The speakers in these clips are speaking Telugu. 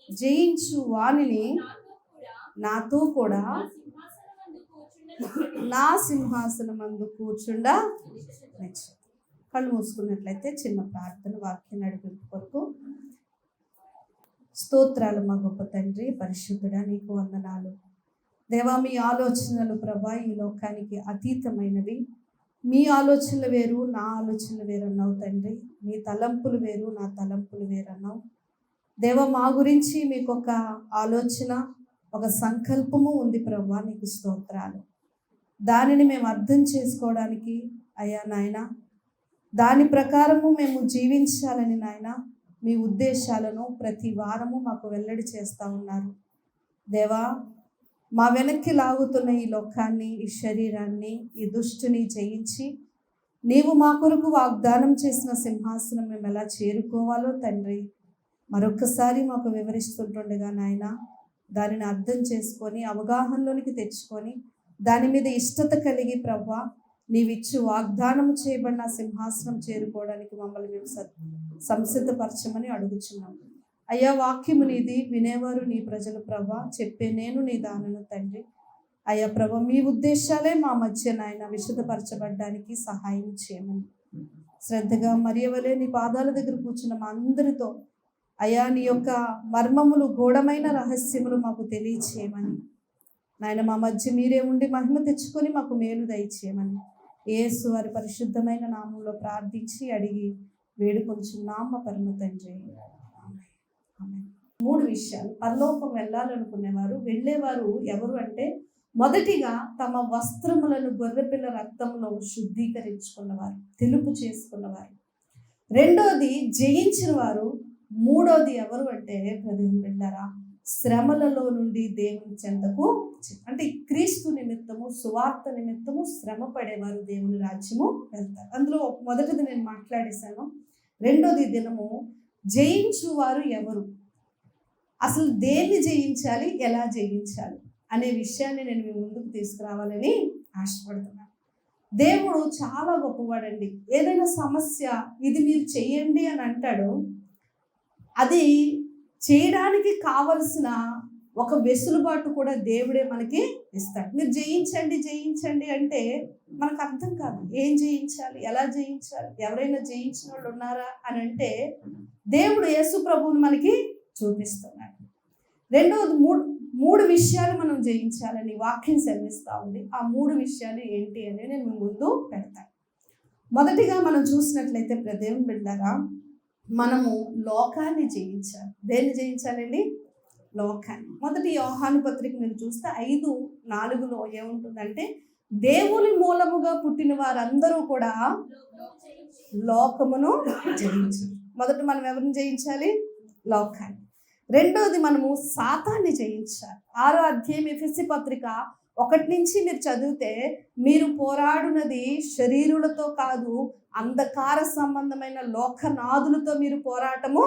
జయించు వానిని నాతో కూడా నా సింహాసనమందు కూర్చుండ మెచ్చు. కళ్ళు మూసుకున్నట్లయితే చిన్న ప్రార్థన, వాక్యం నడిపింపు కొరకు. స్తోత్రాలు మా గొప్ప తండ్రి, పరిశుద్ధుడా, నీకు వందనాలు దేవా. మీ ఆలోచనలు ప్రభా ఈ లోకానికి అతీతమైనవి. మీ ఆలోచనలు వేరు, నా ఆలోచనలు వేరు అన్నావు తండ్రి. మీ తలంపులు వేరు, నా తలంపులు వేరు అన్నావు దేవా. మా గురించి మీకు ఒక ఆలోచన, ఒక సంకల్పము ఉంది ప్రభా. నీకు స్తోత్రాలు. దానిని మేము అర్థం చేసుకోవడానికి అయ్యా నాయన, దాని ప్రకారము మేము జీవించాలని నాయన మీ ఉద్దేశాలను ప్రతి వారము మాకు వెల్లడి చేస్తూ ఉన్నారు దేవా. మా వెనక్కి లాగుతున్న ఈ లోకాన్ని, ఈ శరీరాన్ని, ఈ దుష్టుని జయించి నీవు మా కొరకు వాగ్దానం చేసిన సింహాసనం మేము ఎలా చేరుకోవాలో తండ్రి మరొకసారి మాకు వివరిస్తుంటుండగా నాయన, దానిని అర్థం చేసుకొని అవగాహనలోనికి తెచ్చుకొని దాని మీద ఇష్టత కలిగి ప్రభా నీవిచ్చు వాగ్దానం చేయబడిన సింహాసనం చేరుకోవడానికి మమ్మల్ని మేము సంసిద్ధపరచమని అడుగుచున్నాం అయ్యా. వాక్యము నీది, వినేవారు నీ ప్రజలు ప్రభా. చెప్పే నేను నీ దానను తండ్రి అయ్యా ప్రభా. మీ ఉద్దేశాలే మా మధ్య నాయన విశదపరచబడ్డానికి సహాయం చేయమని శ్రద్ధగా మరియవలే నీ పాదాల దగ్గర కూర్చున్న మా అందరితో అయ్యా నీ యొక్క మర్మములు, గూఢమైన రహస్యములు మాకు తెలియచేయమని నాయన మా మధ్య మీరే ఉండి మహిమ తెచ్చుకొని మాకు మేలు దయచేయమని యేసు వారి పరిశుద్ధమైన నామంలో ప్రార్థించి అడిగి వేడుకొంచున్నాం మా పరమ తండ్రి. 3 విషయాలు. పరలోకం వెళ్ళాలనుకునేవారు, వెళ్ళేవారు ఎవరు అంటే, మొదటిగా తమ వస్త్రములను గొర్రెపిల్ల రక్తంలో శుద్ధీకరించుకున్నవారు, తెలుపు చేసుకున్నవారు. రెండోది జయించిన వారు. మూడోది ఎవరు అంటే ప్రదేశం వెళ్ళారా, శ్రమలలో నుండి దేవుని చెంతకు, అంటే క్రీస్తు నిమిత్తము, సువార్త నిమిత్తము శ్రమ పడేవారు దేవుని రాజ్యము వెళ్తారు. అందులో మొదటిది నేను మాట్లాడేశాను. రెండోది దినము జయించువారు ఎవరు, అసలు దేన్ని జయించాలి, ఎలా జయించాలి అనే విషయాన్ని నేను మీ ముందుకు తీసుకురావాలని ఆశపడుతున్నాను. దేవుడు చాలా గొప్పవాడండి. ఏదైనా సమస్య ఇది మీరు చెయ్యండి అని అంటాడు, అది చేయడానికి కావలసిన ఒక వెసులుబాటు కూడా దేవుడే మనకి ఇస్తాడు. మీరు జయించండి జయించండి అంటే మనకు అర్థం కాదు, ఏం జయించాలి, ఎలా జయించాలి, ఎవరైనా జయించిన వాళ్ళు ఉన్నారా అని అంటే దేవుడు యేసు ప్రభువుని మనకి చూపిస్తున్నాడు. రెండవది మూడు విషయాలు మనం జయించాలని వాక్యం సెలవిస్తూ ఉంది. ఆ 3 విషయాలు ఏంటి అని నేను మీ ముందు పెడతాను. మొదటిగా మనం చూసినట్లయితే దేవుని బిడ్డలారా, మనము లోకాన్ని జయించాలి. దేన్ని జయించాలండి? లోకాన్ని. మొదటి యోహాను పత్రిక మీరు చూస్తే 5:4 ఏముంటుందంటే, దేవుని మూలముగా పుట్టిన వారందరూ కూడా లోకమును జయించాలి. మొదట మనం ఎవరిని జయించాలి? లోకాన్ని. రెండోది మనము సాతాన్ని జయించాలి. 6వ అధ్యాయం ఎఫెసీ పత్రిక 1 నుంచి మీరు చదివితే, మీరు పోరాడునది శరీరులతో కాదు, అంధకార సంబంధమైన లోకనాదులతో మీరు పోరాటము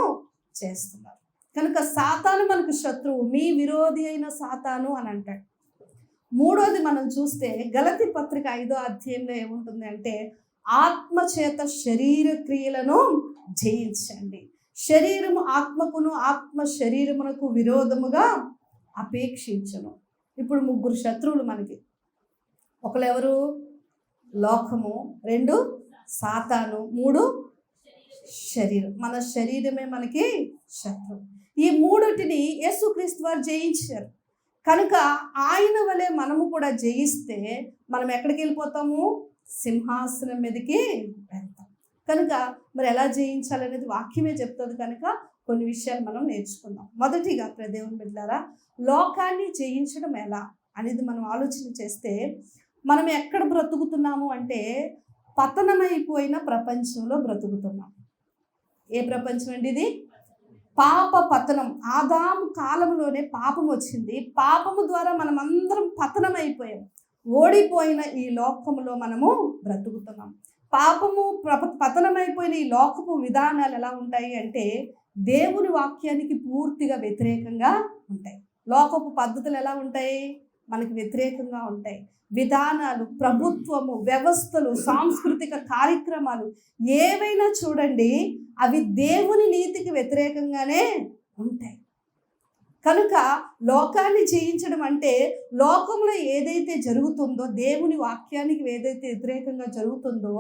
చేస్తున్నారు. కనుక సాతాను మనకు శత్రువు, మీ విరోధి అయిన సాతాను అని అంటాడు. మూడోది మనం చూస్తే గలతీ పత్రిక 5వ అధ్యాయంలో ఏముంటుంది అంటే, ఆత్మ చేత శరీర క్రియలను జయించండి. శరీరము ఆత్మకును, ఆత్మ శరీరమునకు విరోధముగా అపేక్షించను. ఇప్పుడు 3 శత్రువులు మనకి. ఒకరు ఎవరు? లోకము, 2 సాతాను, 3 శరీరం. మన శరీరమే మనకి శత్రువు. ఈ 3టిని యేసుక్రీస్తు వారు జయించారు. కనుక ఆయన వలె మనము కూడా జయిస్తే మనం ఎక్కడికి వెళ్ళిపోతాము? సింహాసనం మీదకి వెళ్తాం. కనుక మరి ఎలా జయించాలనేది వాక్యమే చెప్తుంది. కనుక కొన్ని విషయాలు మనం నేర్చుకుందాం. మొదటిగా దేవుని బిడ్డలారా, లోకాన్ని జయించడం ఎలా అనేది మనం ఆలోచన చేస్తే, మనం ఎక్కడ బ్రతుకుతున్నాము అంటే పతనమైపోయిన ప్రపంచంలో బ్రతుకుతున్నాం. ఏ ప్రపంచం అండి ఇది? పాప పతనం. ఆదాము కాలంలోనే పాపం వచ్చింది. పాపము ద్వారా మనం అందరం పతనమైపోయాం. ఓడిపోయిన ఈ లోకములో మనము బ్రతుకుతున్నాం. పాపము పతనమైపోయిన ఈ లోకపు విధానాలు ఎలా ఉంటాయి అంటే దేవుని వాక్యానికి పూర్తిగా వ్యతిరేకంగా ఉంటాయి. లోకపు పద్ధతులు ఎలా ఉంటాయి? మనకి వ్యతిరేకంగా ఉంటాయి. విధానాలు, ప్రభుత్వము, వ్యవస్థలు, సాంస్కృతిక కార్యక్రమాలు ఏవైనా చూడండి, అవి దేవుని నీతికి వ్యతిరేకంగానే ఉంటాయి. కనుక లోకాన్ని జయించడం అంటే లోకంలో ఏదైతే జరుగుతుందో, దేవుని వాక్యానికి ఏదైతే వ్యతిరేకంగా జరుగుతుందో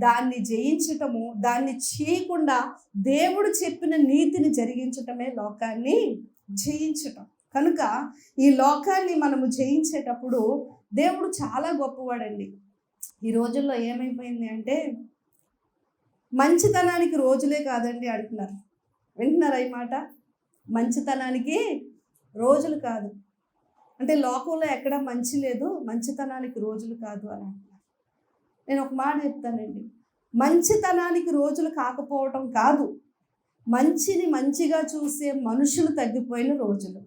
దాన్ని జయించటము, దాన్ని చేయకుండా దేవుడు చెప్పిన నీతిని జరిగించటమే లోకాన్ని జయించటం. కనుక ఈ లోకాన్ని మనము జయించేటప్పుడు దేవుడు చాలా గొప్పవాడండి. ఈ రోజుల్లో ఏమైపోయింది అంటే మంచితనానికి రోజులే కాదండి అంటున్నారు. వింటున్నారా ఈ మాట? మంచితనానికి రోజులు కాదు అంటే లోకంలో ఎక్కడ మంచి లేదు, మంచితనానికి రోజులు కాదు అని అంటున్నారు. నేను ఒక మాట చెప్తానండి, మంచితనానికి రోజులు కాకపోవటం కాదు, మంచిని మంచిగా చూసే మనుషులు తగ్గిపోయిన రోజులు,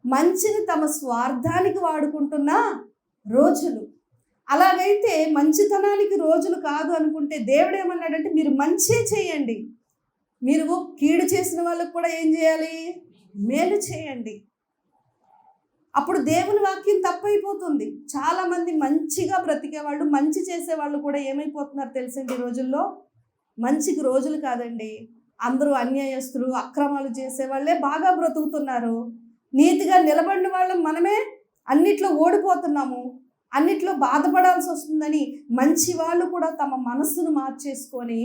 మంచిని తమ స్వార్థానికి వాడుకుంటున్న రోజులు. అలాగైతే మంచితనానికి రోజులు కాదు అనుకుంటే దేవుడు ఏమన్నాడంటే మీరు మంచి చేయండి, మీరు కీడు చేసిన వాళ్ళకు కూడా ఏం చేయాలి? మేలు చేయండి. అప్పుడు దేవుని వాక్యం తప్పైపోతుంది. చాలామంది మంచిగా బ్రతికేవాళ్ళు, మంచి చేసేవాళ్ళు కూడా ఏమైపోతున్నారు తెలుసండి? ఈ రోజుల్లో మంచికి రోజులు కాదండి. అందరూ అన్యాయస్తులు, అక్రమాలు చేసేవాళ్ళే బాగా బ్రతుకుతున్నారు. నీతిగా నిలబడిన వాళ్ళం మనమే అన్నిట్లో ఓడిపోతున్నాము, అన్నిట్లో బాధపడాల్సి వస్తుందని మంచి వాళ్ళు కూడా తమ మనసును మార్చేసుకొని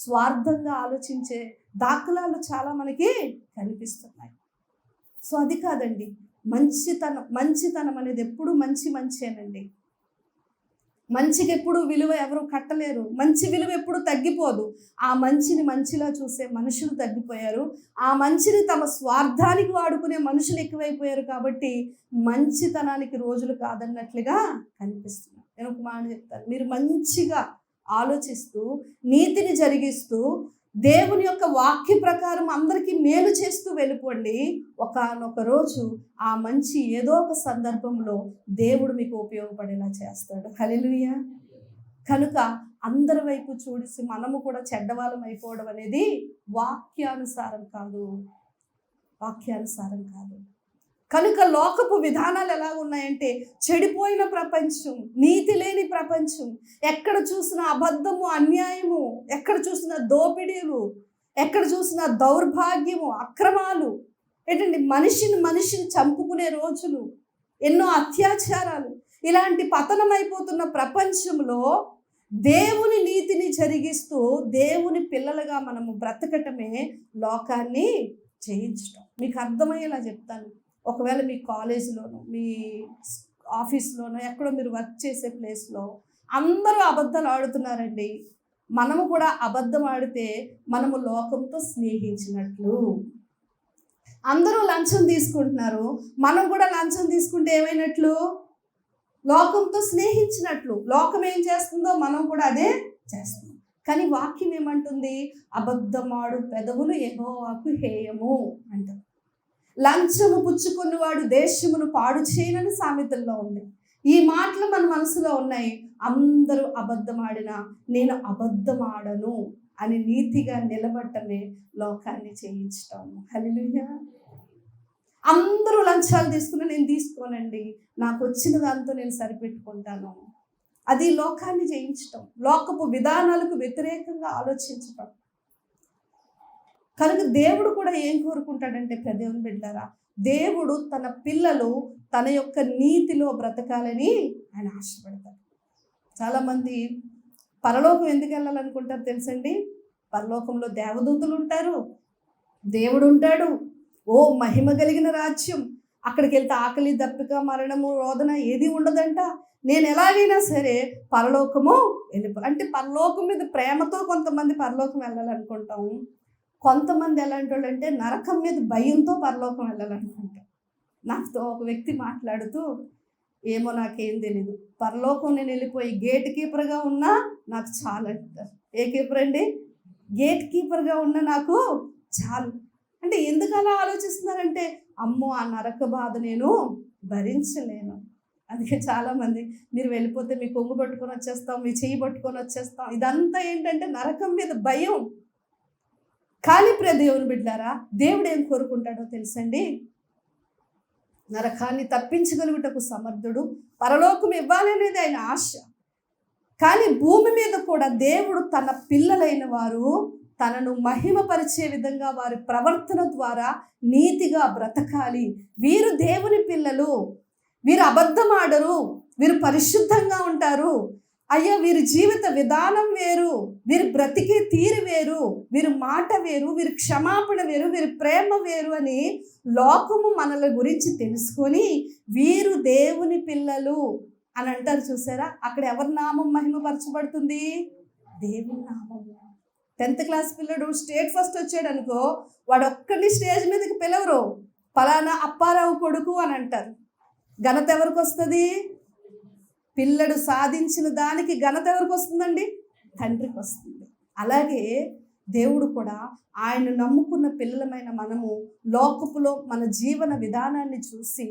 స్వార్థంగా ఆలోచించే దాఖలాలు చాలా మనకి కనిపిస్తున్నాయి. సో అది కాదండి, మంచితనం అనేది ఎప్పుడు మంచియేనండి. మంచికి ఎప్పుడు విలువ ఎవరు కట్టలేరు, మంచి విలువ ఎప్పుడు తగ్గిపోదు. ఆ మంచిని మంచిలా చూసే మనుషులు తగ్గిపోయారు, ఆ మంచిని తమ స్వార్థానికి వాడుకునే మనుషులు ఎక్కువైపోయారు. కాబట్టి మంచితనానికి రోజులు కాదన్నట్లుగా కనిపిస్తున్నారు. నేను ఒక మాట చెప్తాను, మీరు మంచిగా ఆలోచిస్తూ నీతిని జరిగిస్తూ దేవుని యొక్క వాక్య ప్రకారం అందరికీ మేలు చేస్తూ వెళ్ళిపోండి. ఒకానొక రోజు ఆ మంచి ఏదో ఒక సందర్భంలో దేవుడు మీకు ఉపయోగపడేలా చేస్తాడు. హల్లెలూయా. కనుక అందరి వైపు చూసి మనము కూడా చెడ్డవాళ్ళం అయిపోవడం అనేది వాక్యానుసారం కాదు. కనుక లోకపు విధానాలు ఎలా ఉన్నాయంటే చెడిపోయిన ప్రపంచం, నీతి లేని ప్రపంచం, ఎక్కడ చూసినా అబద్ధము, అన్యాయము, ఎక్కడ చూసినా దోపిడీలు, ఎక్కడ చూసినా దౌర్భాగ్యము, అక్రమాలు, ఏంటండి మనిషిని చంపుకునే రోజులు, ఎన్నో అత్యాచారాలు, ఇలాంటి పతనమైపోతున్న ప్రపంచంలో దేవుని నీతిని జరిగిస్తూ దేవుని పిల్లలుగా మనము బ్రతకటమే లోకాన్ని జయించటం. మీకు అర్థమయ్యేలా చెప్తాను. ఒకవేళ మీ కాలేజీలోనో, మీ ఆఫీస్లోనో, ఎక్కడో మీరు వర్క్ చేసే ప్లేస్లో అందరూ అబద్ధాలు ఆడుతున్నారండి. మనము కూడా అబద్ధం ఆడితే మనము లోకంతో స్నేహించినట్లు. అందరూ లంచం తీసుకుంటున్నారు, మనం కూడా లంచం తీసుకుంటే ఏమైనట్లు? లోకంతో స్నేహించినట్లు. లోకం ఏం చేస్తుందో మనం కూడా అదే చేస్తున్నాం. కానీ వాక్యం ఏమంటుంది? అబద్ధమాడు పెదవులు యెహోవాకు హేయము అంటారు. లంచము పుచ్చుకున్నవాడు దేశమును పాడు చేయనని సామెతల్లో ఉంది. ఈ మాటలు మన మనసులో ఉన్నాయి. అందరూ అబద్ధమాడినా నేను అబద్ధమాడను అని నీతిగా నిలబడటమే లోకాన్ని జయించటం. హల్లెలూయా. అందరూ లంచాలు తీసుకుని నేను తీసుకోనండి, నాకు వచ్చిన దాంతో నేను సరిపెట్టుకుంటాను, అది లోకాన్ని జయించటం, లోకపు విధానాలకు వ్యతిరేకంగా ఆలోచించటం. కనుక దేవుడు కూడా ఏం కోరుకుంటాడంటే, దేవుని బిడ్డలారా, దేవుడు తన పిల్లలు తన యొక్క నీతిలో బ్రతకాలని ఆయన ఆశపడతాడు. చాలామంది పరలోకం ఎందుకు వెళ్ళాలనుకుంటారు తెలుసండి? పరలోకంలో దేవదూతలు ఉంటారు, దేవుడు ఉంటాడు, ఓ మహిమ కలిగిన రాజ్యం. అక్కడికి వెళ్తే ఆకలి, దప్పిక, మరణము, రోదన ఏది ఉండదంట. నేను ఎలాగైనా సరే పరలోకము అంటే పరలోకం మీద ప్రేమతో కొంతమంది పరలోకం వెళ్ళాలనుకుంటాము. కొంతమంది ఎలాంటి వాళ్ళు అంటే నరకం మీద భయంతో పరలోకం వెళ్ళాలనుకుంటారు. నాతో ఒక వ్యక్తి మాట్లాడుతూ, ఏమో నాకేం తెలీదు, పరలోకం నేను వెళ్ళిపోయి గేట్ కీపర్గా ఉన్నా నాకు చాలు అంటారు. ఏ కీపర్ అండి? గేట్ కీపర్గా ఉన్నా నాకు చాలు అంటే ఎందుకు అలా ఆలోచిస్తున్నారంటే, అమ్మో ఆ నరక బాధ నేను భరించలేను. అందుకే చాలామంది మీరు వెళ్ళిపోతే మీ కొంగు పట్టుకొని వచ్చేస్తాం, మీ చెయ్యి పట్టుకొని వచ్చేస్తాం, ఇదంతా ఏంటంటే నరకం మీద భయం. కానీ దేవుని బిడ్డలారా, దేవుడు ఏం కోరుకుంటాడో తెలుసండి? నరకాన్ని తప్పించగలుగుటకు సమర్థుడు, పరలోకం ఇవ్వాలనేది ఆయన ఆశ. కానీ భూమి మీద కూడా దేవుడు తన పిల్లలైన వారు తనను మహిమపరిచే విధంగా వారి ప్రవర్తన ద్వారా నీతిగా బ్రతకాలి. వీరు దేవుని పిల్లలు, వీరు అబద్ధం ఆడరు, వీరు పరిశుద్ధంగా ఉంటారు, అయ్యా వీరి జీవిత విధానం వేరు, వీరి బ్రతికే తీరు వేరు, వీరి మాట వేరు, వీరి క్షమాపణ వేరు, వీరి ప్రేమ వేరు అని లోకము మనల గురించి తెలుసుకొని వీరు దేవుని పిల్లలు అని అంటారు. చూసారా, అక్కడ ఎవరి నామం మహిమపరచబడుతుంది? దేవుని నామం. 10th క్లాస్ పిల్లడు స్టేట్ ఫస్ట్ వచ్చాడు అనుకో, వాడు ఒక్కడిని స్టేజ్ మీదకి పిలవరు, పలానా అప్పారావు కొడుకు అని అంటారు. ఘనత ఎవరికి వస్తుంది? పిల్లడు సాధించిన దానికి ఘనత ఎవరికి వస్తుందండి? తండ్రికి వస్తుంది. అలాగే దేవుడు కూడా ఆయన నమ్ముకున్న పిల్లలమైన మనము లోకపులో మన జీవన విధానాన్ని చూసి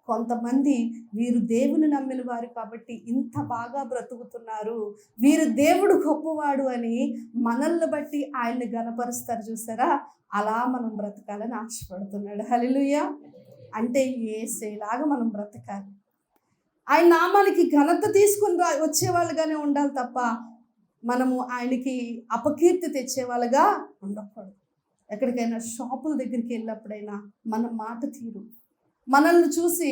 కొంతమంది వీరు దేవుని నమ్మిన వారు కాబట్టి ఇంత బాగా బ్రతుకుతున్నారు, వీరు దేవుడు గొప్పవాడు అని మనల్ని బట్టి ఆయన్ని ఘనపరుస్తారు. చూసారా, అలా మనం బ్రతకాలని ఆశపడుతున్నాడు. హల్లెలూయా. అంటే యేసేలాగా మనం బ్రతకాలి, ఆయన నామానికి ఘనత తీసుకుని వచ్చేవాళ్ళుగానే ఉండాలి తప్ప మనము ఆయనకి అపకీర్తి తెచ్చేవాళ్ళుగా ఉండకూడదు. ఎక్కడికైనా షాపుల దగ్గరికి వెళ్ళినప్పుడైనా మన మాట తీరు, మనల్ని చూసి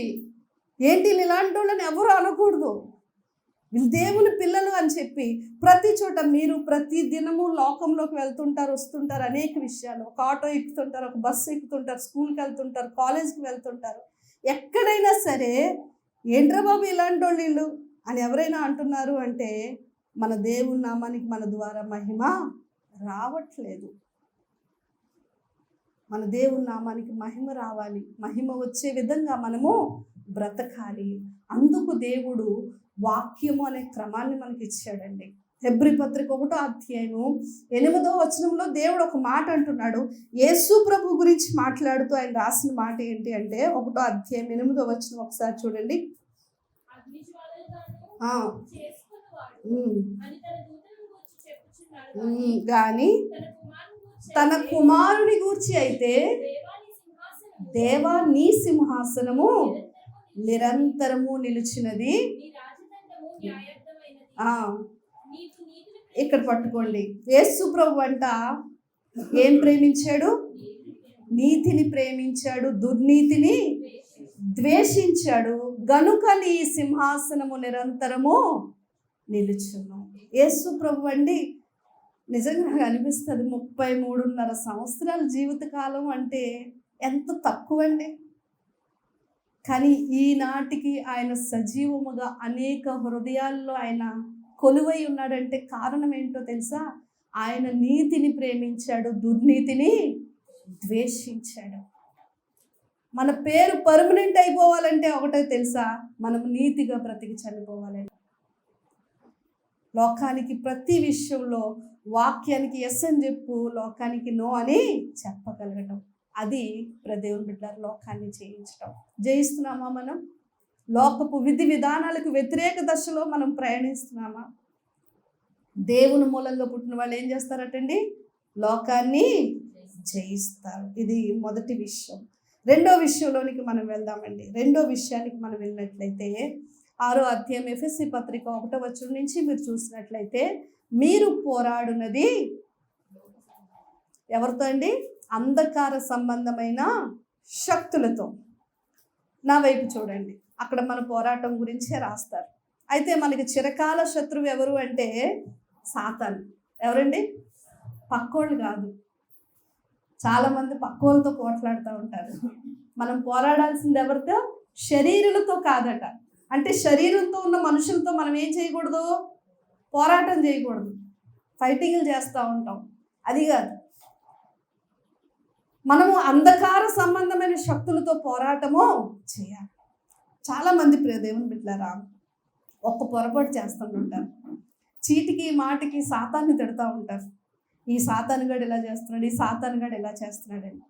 ఏంటి ఇలాంటి వాళ్ళని ఎవరు అనకూడదు, వీళ్ళు దేవుని పిల్లలు అని చెప్పి ప్రతి చోట మీరు ప్రతి దినము లోకంలోకి వెళ్తుంటారు, వస్తుంటారు, అనేక విషయాలు, ఒక ఆటో ఎక్కుతుంటారు, ఒక బస్సు ఎక్కుతుంటారు, స్కూల్కి వెళ్తుంటారు, కాలేజ్కి వెళ్తుంటారు, ఎక్కడైనా సరే ఏంట్రా బాబు ఇలాంటి వాళ్ళు వీళ్ళు అని ఎవరైనా అంటున్నారు అంటే మన దేవుని నామానికి మన ద్వారా మహిమ రావట్లేదు. మన దేవుని నామానికి మహిమ రావాలి, మహిమ వచ్చే విధంగా మనము బ్రతకాలి. అందుకు దేవుడు వాక్యము అనే క్రమాన్ని మనకి ఇచ్చాడండి. హెబ్రీ పత్రిక 1వ అధ్యాయము 8వ వచనంలో దేవుడు ఒక మాట అంటున్నాడు. యేసు ప్రభు గురించి మాట్లాడుతూ ఆయన రాసిన మాట ఏంటి అంటే 1వ అధ్యాయం 8వ వచనం ఒకసారి చూడండి. కానీ తన కుమారుని గూర్చి అయితే దేవా నీ సింహాసనము నిరంతరము నిలిచినది. ఇక్కడ పట్టుకోండి, యేసు ప్రభు అంట ఏం ప్రేమించాడు? నీతిని ప్రేమించాడు, దుర్నీతిని ద్వేషించాడు, గనుక నీ సింహాసనము నిరంతరము నిలుచును. యేసు ప్రభు అండి నిజంగా అనిపిస్తుంది 33.5 సంవత్సరాల జీవితకాలం అంటే ఎంత తక్కువ అండి. కానీ ఈనాటికి ఆయన సజీవముగా అనేక హృదయాల్లో ఆయన కొలువై ఉన్నాడంటే కారణం ఏంటో తెలుసా? ఆయన నీతిని ప్రేమించాడు, దుర్నీతిని ద్వేషించాడు. మన పేరు పర్మనెంట్ అయిపోవాలంటే ఒకటే తెలుసా? మనం నీతిగా బ్రతికి చనిపోవాలండి. లోకానికి ప్రతి విషయంలో వాక్యానికి ఎస్ అని చెప్పు, లోకానికి నో అని చెప్పగలగటం, అది దేవుని బిడ్డల లోకాన్ని జయించడం. జయిస్తున్నామా మనం? లోకపు విధి విధానాలకు వ్యతిరేక దశలో మనం ప్రయాణిస్తున్నామా? దేవుని మూలంగా పుట్టిన వాళ్ళు ఏం చేస్తారటండి? లోకాన్ని జయిస్తారు. ఇది మొదటి విషయం. రెండో విషయంలోనికి మనం వెళ్దామండి. రెండో విషయానికి మనం వెళ్ళినట్లయితే 6వ అధ్యాయం ఎఫెసీ పత్రిక 1వ వచనం నుంచి మీరు చూసినట్లయితే, మీరు పోరాడునది ఎవరితో అండి? అంధకార సంబంధమైన శక్తులతో. నా వైపు చూడండి, అక్కడ మన పోరాటం గురించే రాస్తారు. అయితే మనకి చిరకాల శత్రువు ఎవరు అంటే సాతాను. ఎవరండి? పక్కోళ్ళు కాదు. చాలామంది పక్కోళ్ళతో పోట్లాడుతూ ఉంటారు. మనం పోరాడాల్సింది ఎవరితో? శరీరులతో కాదట. అంటే శరీరంతో ఉన్న మనుషులతో మనం ఏం చేయకూడదు? పోరాటం చేయకూడదు, ఫైటింగ్లు చేస్తూ ఉంటాం. అది కాదు, మనము అంధకార సంబంధమైన శక్తులతో పోరాటము చేయాలి. చాలామంది దేవుని బిడ్డలారా ఒక్క పొరపాటు చేస్తుంటారు. చీటికి మాటికి సాతాన్ని తిడతా ఉంటారు. ఈ సాతానుగాడు ఇలా చేస్తున్నాడు, ఈ సాతానుగాడు ఇలా చేస్తున్నాడని.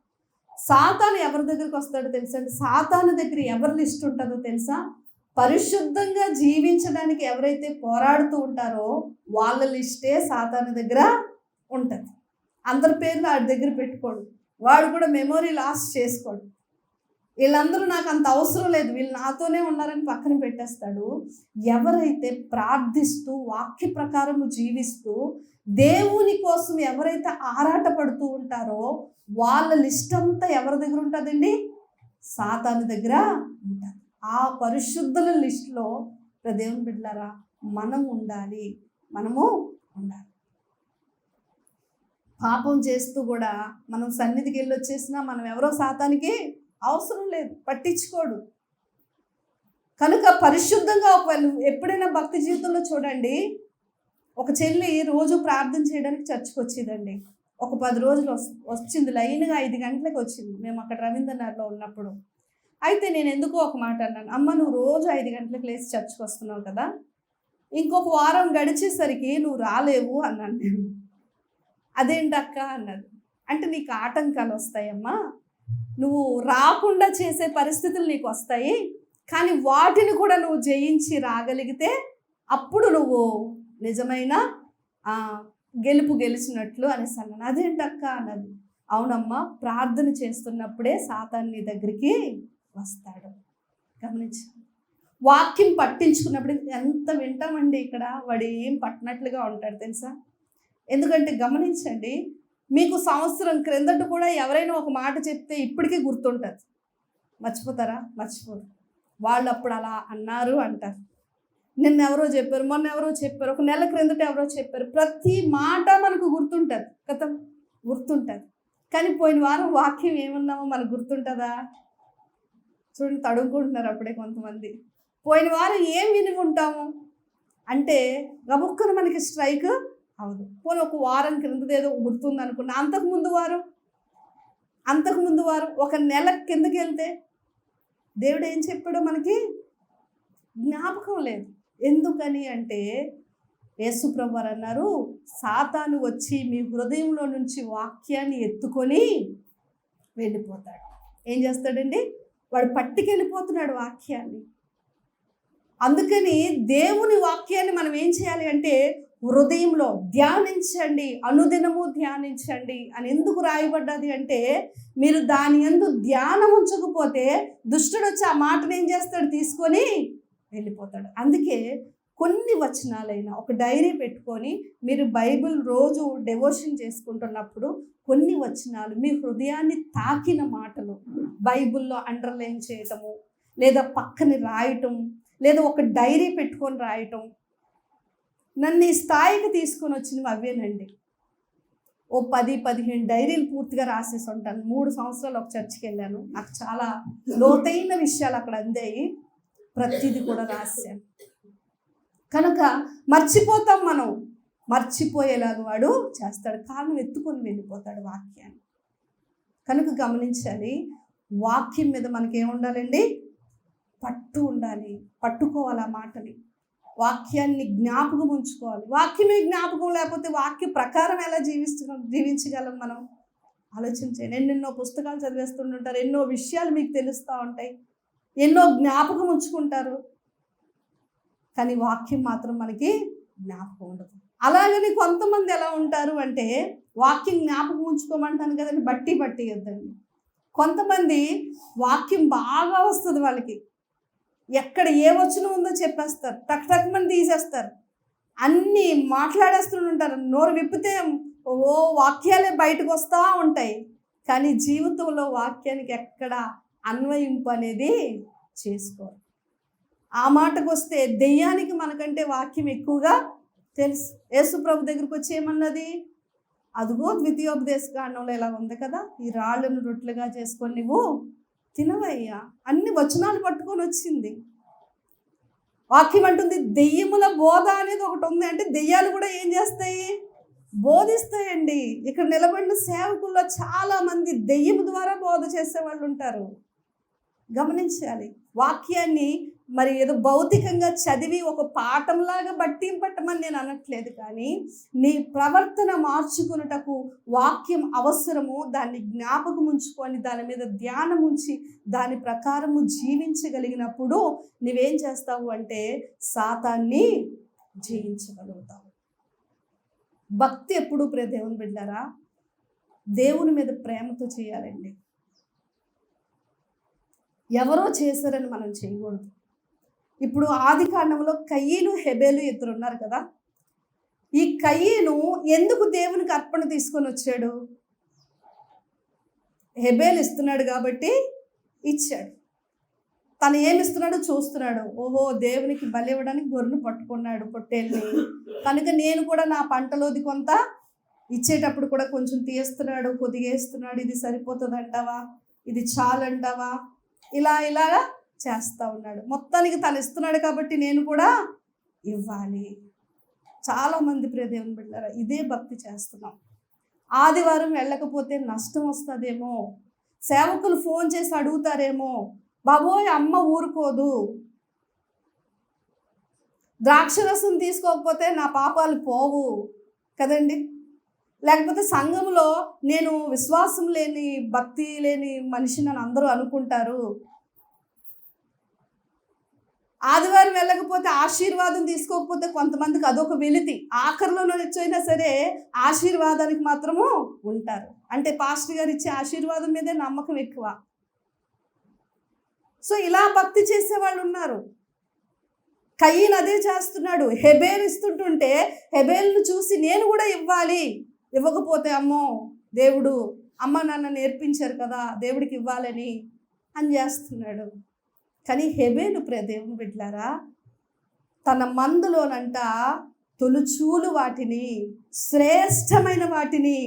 సాతాను ఎవరి దగ్గరికి వస్తాడో తెలుసా? సాతాను దగ్గర ఎవరి లిస్ట్ ఉంటుందో తెలుసా? పరిశుద్ధంగా జీవించడానికి ఎవరైతే పోరాడుతూ ఉంటారో వాళ్ళ లిస్టే సాతాను దగ్గర ఉంటుంది. అందరి పేర్లు వాడి దగ్గర పెట్టుకోడు, వాడు కూడా మెమొరీ లాస్ చేసుకోడు. వీళ్ళందరూ నాకు అంత అవసరం లేదు, వీళ్ళు నాతోనే ఉన్నారని పక్కన పెట్టేస్తాడు. ఎవరైతే ప్రార్థిస్తూ వాక్య ప్రకారము జీవిస్తూ దేవుని కోసం ఎవరైతే ఆరాటపడుతూ ఉంటారో వాళ్ళ లిస్ట్ అంతా ఎవరి దగ్గర ఉంటుందండి? సాతాను దగ్గర ఉంటుంది. ఆ పరిశుద్ధుల లిస్టులో దేవుని బిడ్డలారా మనం ఉండాలి, మనము ఉండాలి. పాపం చేస్తూ కూడా మనం సన్నిధికి వెళ్ళి వచ్చేసినా మనం ఎవరో సాతానికి అవసరం లేదు, పట్టించుకోడు. కనుక పరిశుద్ధంగా ఎప్పుడైనా భక్తి జీవితంలో చూడండి, ఒక చెల్లి రోజు ప్రార్థన చేయడానికి చర్చికి వచ్చేదండి. ఒక 10 రోజులు వచ్చింది, లైన్గా 5 గంటలకు వచ్చింది. మేము అక్కడ రవీంద్రనగర్లో ఉన్నప్పుడు. అయితే నేను ఎందుకో ఒక మాట అన్నాను, అమ్మ నువ్వు రోజు 5 గంటలకు లేచి చర్చికి వస్తున్నావు కదా, ఇంకొక వారం గడిచేసరికి నువ్వు రాలేవు అన్నాను నేను. అదేంటక్క అన్నది. అంటే నీకు ఆటంకాలు వస్తాయమ్మా, నువ్వు రాకుండా చేసే పరిస్థితులు నీకు వస్తాయి, కానీ వాటిని కూడా నువ్వు జయించి రాగలిగితే అప్పుడు నువ్వు నిజమైన గెలిచినట్లు అనేసి అన్నాను. అదేంటక్క అన్నది. అవునమ్మా, ప్రార్థన చేస్తున్నప్పుడే సాతాను నీ దగ్గరికి వస్తాడు. గమనించాను. వాక్యం పట్టించుకున్నప్పుడు ఎంత వింటామండి, ఇక్కడ వాడు ఏం పట్టినట్లుగా ఉంటాడు తెలుసా? ఎందుకంటే గమనించండి, మీకు సంవత్సరం క్రిందట కూడా ఎవరైనా ఒక మాట చెప్తే ఇప్పటికీ గుర్తుంటుంది. మర్చిపోతారా? మర్చిపోరు. వాళ్ళు అప్పుడు అలా అన్నారు అంటారు. నిన్న ఎవరో చెప్పారు, మొన్న ఎవరో చెప్పారు, ఒక నెల క్రిందట ఎవరో చెప్పారు. ప్రతి మాట మనకు గుర్తుంటుంది, కథం గుర్తుంటుంది. కానీ పోయిన వారం వాక్యం ఏమన్నామో మనకు గుర్తుంటుందా? చూడండి, తడుముకుంటున్నారు అప్పుడే కొంతమంది. పోయిన వారం ఏం విని ఉంటాము అంటే గబుక్కున మనకి స్ట్రైక్ అవదు. పోనీ ఒక వారం క్రిందది ఏదో గుర్తుంది అనుకున్నా, అంతకుముందు వారం ఒక నెల కిందకి వెళ్తే దేవుడు ఏం చెప్పాడో మనకి జ్ఞాపకం లేదు. ఎందుకని అంటే యేసుప్రభు వారు అన్నారు, సాతాను వచ్చి మీ హృదయంలో నుంచి వాక్యాన్ని ఎత్తుకొని వెళ్ళిపోతాడు. ఏం చేస్తాడండి? వాడు పట్టుకెళ్ళిపోతున్నాడు వాక్యాన్ని. అందుకని దేవుని వాక్యాన్ని మనం ఏం చేయాలి అంటే హృదయంలో ధ్యానించండి, అనుదినము ధ్యానించండి అని ఎందుకు రాయబడ్డది అంటే, మీరు దాని యందు ధ్యానం ఉంచకపోతే దుష్టుడు వచ్చి ఆ మాటను ఏం చేస్తాడు? తీసుకొని వెళ్ళిపోతాడు. అందుకే కొన్ని వచనాలైనా ఒక డైరీ పెట్టుకొని మీరు బైబిల్ రోజు డెవోషన్ చేసుకుంటున్నప్పుడు కొన్ని వచనాలు మీ హృదయాన్ని తాకిన మాటలు బైబిల్లో అండర్లైన్ చేయటము, లేదా పక్కన రాయటం, లేదా ఒక డైరీ పెట్టుకొని రాయటం. నన్ను ఈ స్థాయికి తీసుకొని వచ్చినవి అవేనండి. ఓ 10-15 డైరీలు పూర్తిగా రాసేసి ఉంటాను. 3 సంవత్సరాలు ఒక చర్చికి వెళ్ళాను. నాకు చాలా లోతైన విషయాలు అక్కడ అందాయి. ప్రతిదీ కూడా రాశాను. కనుక మర్చిపోతాం మనం, మర్చిపోయేలాగా వాడు చేస్తాడు. కారణం ఎత్తుకొని వెళ్ళిపోతాడు వాక్యాన్ని. కనుక గమనించాలి, వాక్యం మీద మనకేముండాలండి? పట్టు ఉండాలి. పట్టుకోవాలి ఆ మాటని, వాక్యాన్ని జ్ఞాపకం ఉంచుకోవాలి. వాక్యమే జ్ఞాపకం లేకపోతే వాక్య ప్రకారం ఎలా జీవించగలం మనం? ఆలోచించండి. ఎన్నెన్నో పుస్తకాలు చదివేస్తుంటారు, ఎన్నో విషయాలు మీకు తెలుస్తూ ఉంటాయి, ఎన్నో జ్ఞాపకం ఉంచుకుంటారు, కానీ వాక్యం మాత్రం మనకి జ్ఞాపకం ఉండదు. అలాగని కొంతమంది ఎలా ఉంటారు అంటే, వాక్యం జ్ఞాపకం ఉంచుకోమంటాను కదండి, బట్టి వద్దండి. కొంతమంది వాక్యం బాగా వస్తుంది వాళ్ళకి, ఎక్కడ ఏ వచనం ఉందో చెప్పేస్తారు, టక్ మంది తీసేస్తారు, అన్నీ మాట్లాడేస్తుంటారు. నోరు విప్పితే ఓ వాక్యాలే బయటకు వస్తూ ఉంటాయి, కానీ జీవితంలో వాక్యానికి ఎక్కడ అన్వయింపు అనేది చేసుకోరు. ఆ మాటకు వస్తే దెయ్యానికి మనకంటే వాక్యం ఎక్కువగా తెలుసు. యేసుప్రభు దగ్గరికి వచ్చి ఏమన్నది? అదిగో ద్వితీయోపదేశకాండంలో ఇలా ఉంది కదా, ఈ రాళ్ళను రొట్టెలుగా చేసుకొని నువ్వు తినవయ్యా. అన్ని వచనాలు పట్టుకొని వచ్చింది. వాక్యం అంటుంది దెయ్యముల బోధ అనేది ఒకటి ఉంది. అంటే దెయ్యాలు కూడా ఏం చేస్తాయి? బోధిస్తాయండి. ఇక్కడ నిలబడిన సేవకుల్లో చాలా మంది దెయ్యము ద్వారా బోధ చేసేవాళ్ళు ఉంటారు. గమనించాలి. వాక్యాన్ని మరి ఏదో భౌతికంగా చదివి ఒక పాఠంలాగా పట్టమని నేను అనట్లేదు, కానీ నీ ప్రవర్తన మార్చుకున్నటకు వాక్యం అవసరము. దాన్ని జ్ఞాపకం ఉంచుకొని దాని మీద ధ్యానం ఉంచి దాని ప్రకారము జీవించగలిగినప్పుడు నువ్వేం చేస్తావు అంటే సాతాన్ని జయించగలుగుతావు. భక్తి ఎప్పుడు దేవుని బిడ్డారా దేవుని మీద ప్రేమతో చేయాలండి. ఎవరో చేశారని మనం చేయకూడదు. ఇప్పుడు ఆది కాండంలో కయ్యను హెబేలు ఇద్దరు ఉన్నారు కదా. ఈ కయీను ఎందుకు దేవునికి అర్పణ తీసుకొని వచ్చాడు? హెబేలు ఇస్తున్నాడు కాబట్టి ఇచ్చాడు. తను ఏమిస్తున్నాడో చూస్తున్నాడు. ఓహో, దేవునికి బలి ఇవ్వడానికి గొర్రెను పట్టుకున్నాడు, పొట్టేల్ని, కనుక నేను కూడా నా పంటలోది కొంత ఇచ్చేటప్పుడు కూడా కొంచెం తీస్తున్నాడు, కొద్దిగేస్తున్నాడు. ఇది సరిపోతుంది అంటావా, ఇది చాలంటావా, ఇలాగా చేస్తూ ఉన్నాడు. మొత్తానికి తను ఇస్తున్నాడు కాబట్టి నేను కూడా ఇవ్వాలి. చాలామంది ప్రియ దేవుని బిడ్డలారా ఇదే భక్తి చేస్తున్నాం. ఆదివారం వెళ్ళకపోతే నష్టం వస్తుందేమో, సేవకులు ఫోన్ చేసి అడుగుతారేమో, బాబోయ్ అమ్మ ఊరుకోదు, ద్రాక్షరసం తీసుకోకపోతే నా పాపాలు పోవు కదండి, లేకపోతే సంఘంలో నేను విశ్వాసం లేని భక్తి లేని మనిషిని అని అందరూ అనుకుంటారు, ఆదివారం వెళ్ళకపోతే ఆశీర్వాదం తీసుకోకపోతే కొంతమందికి అదొక వెలితి, ఆఖరిలో వచ్చైనా సరే ఆశీర్వాదానికి మాత్రము ఉంటారు. అంటే పాస్టర్ గారు ఇచ్చే ఆశీర్వాదం మీదే నమ్మకం ఎక్కువ. సో ఇలా భక్తి చేసే వాళ్ళు ఉన్నారు. కయీను అదే చేస్తున్నాడు. హెబేలు ఇస్తుంటుంటే హెబేలును చూసి నేను కూడా ఇవ్వాలి, ఇవ్వకపోతే అమ్మో దేవుడు అమ్మ నాన్న నేర్పించారు కదా దేవుడికి ఇవ్వాలని అని చేస్తున్నాడు. కానీ హెబేలు ప్రియ దేవుని బిడ్డలారా తన మందులోనంట తొలుచూలు వాటిని, శ్రేష్టమైన వాటిని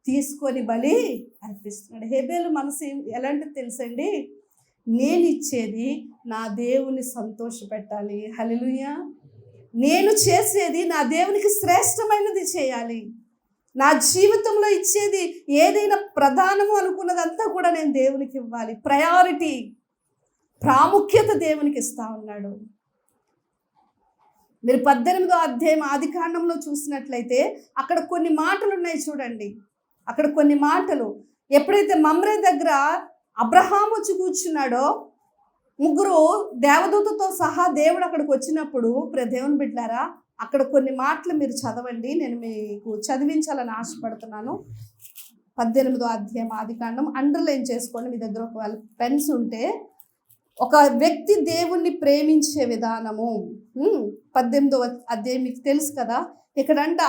తీసుకొని బలి అర్పిస్తున్నాడు. హెబేలు మనసు ఎలాంటిది తెలుసండి, నేను ఇచ్చేది నా దేవుని సంతోషపెట్టాలి, హల్లెలూయా, నేను చేసేది నా దేవునికి శ్రేష్టమైనది చేయాలి, నా జీవితంలో ఇచ్చేది ఏదైనా ప్రధానము అనుకున్నదంతా కూడా నేను దేవునికి ఇవ్వాలి, ప్రయారిటీ ప్రాముఖ్యత దేవునికి ఇస్తా ఉన్నాడు. మీరు 18వ అధ్యాయం ఆదికాండంలో చూసినట్లయితే అక్కడ కొన్ని మాటలు ఉన్నాయి చూడండి. అక్కడ కొన్ని మాటలు, ఎప్పుడైతే మమ్రే దగ్గర అబ్రహాము వచ్చి కూర్చున్నాడో, ముగ్గురు దేవదూతతో సహా దేవుడు అక్కడికి వచ్చినప్పుడు ప్రియ దేవుని బిడ్డలారా అక్కడ కొన్ని మాటలు మీరు చదవండి, నేను మీకు చదివించాలని ఆశపడుతున్నాను. 18వ అధ్యాయం ఆదికాండం అండర్లైన్ చేసుకోండి మీ దగ్గర ఒకవేళ పెన్స్ ఉంటే. ఒక వ్యక్తి దేవుణ్ణి ప్రేమించే విధానము 18వ అధ్యాయం మీకు తెలుసు కదా. ఇక్కడంట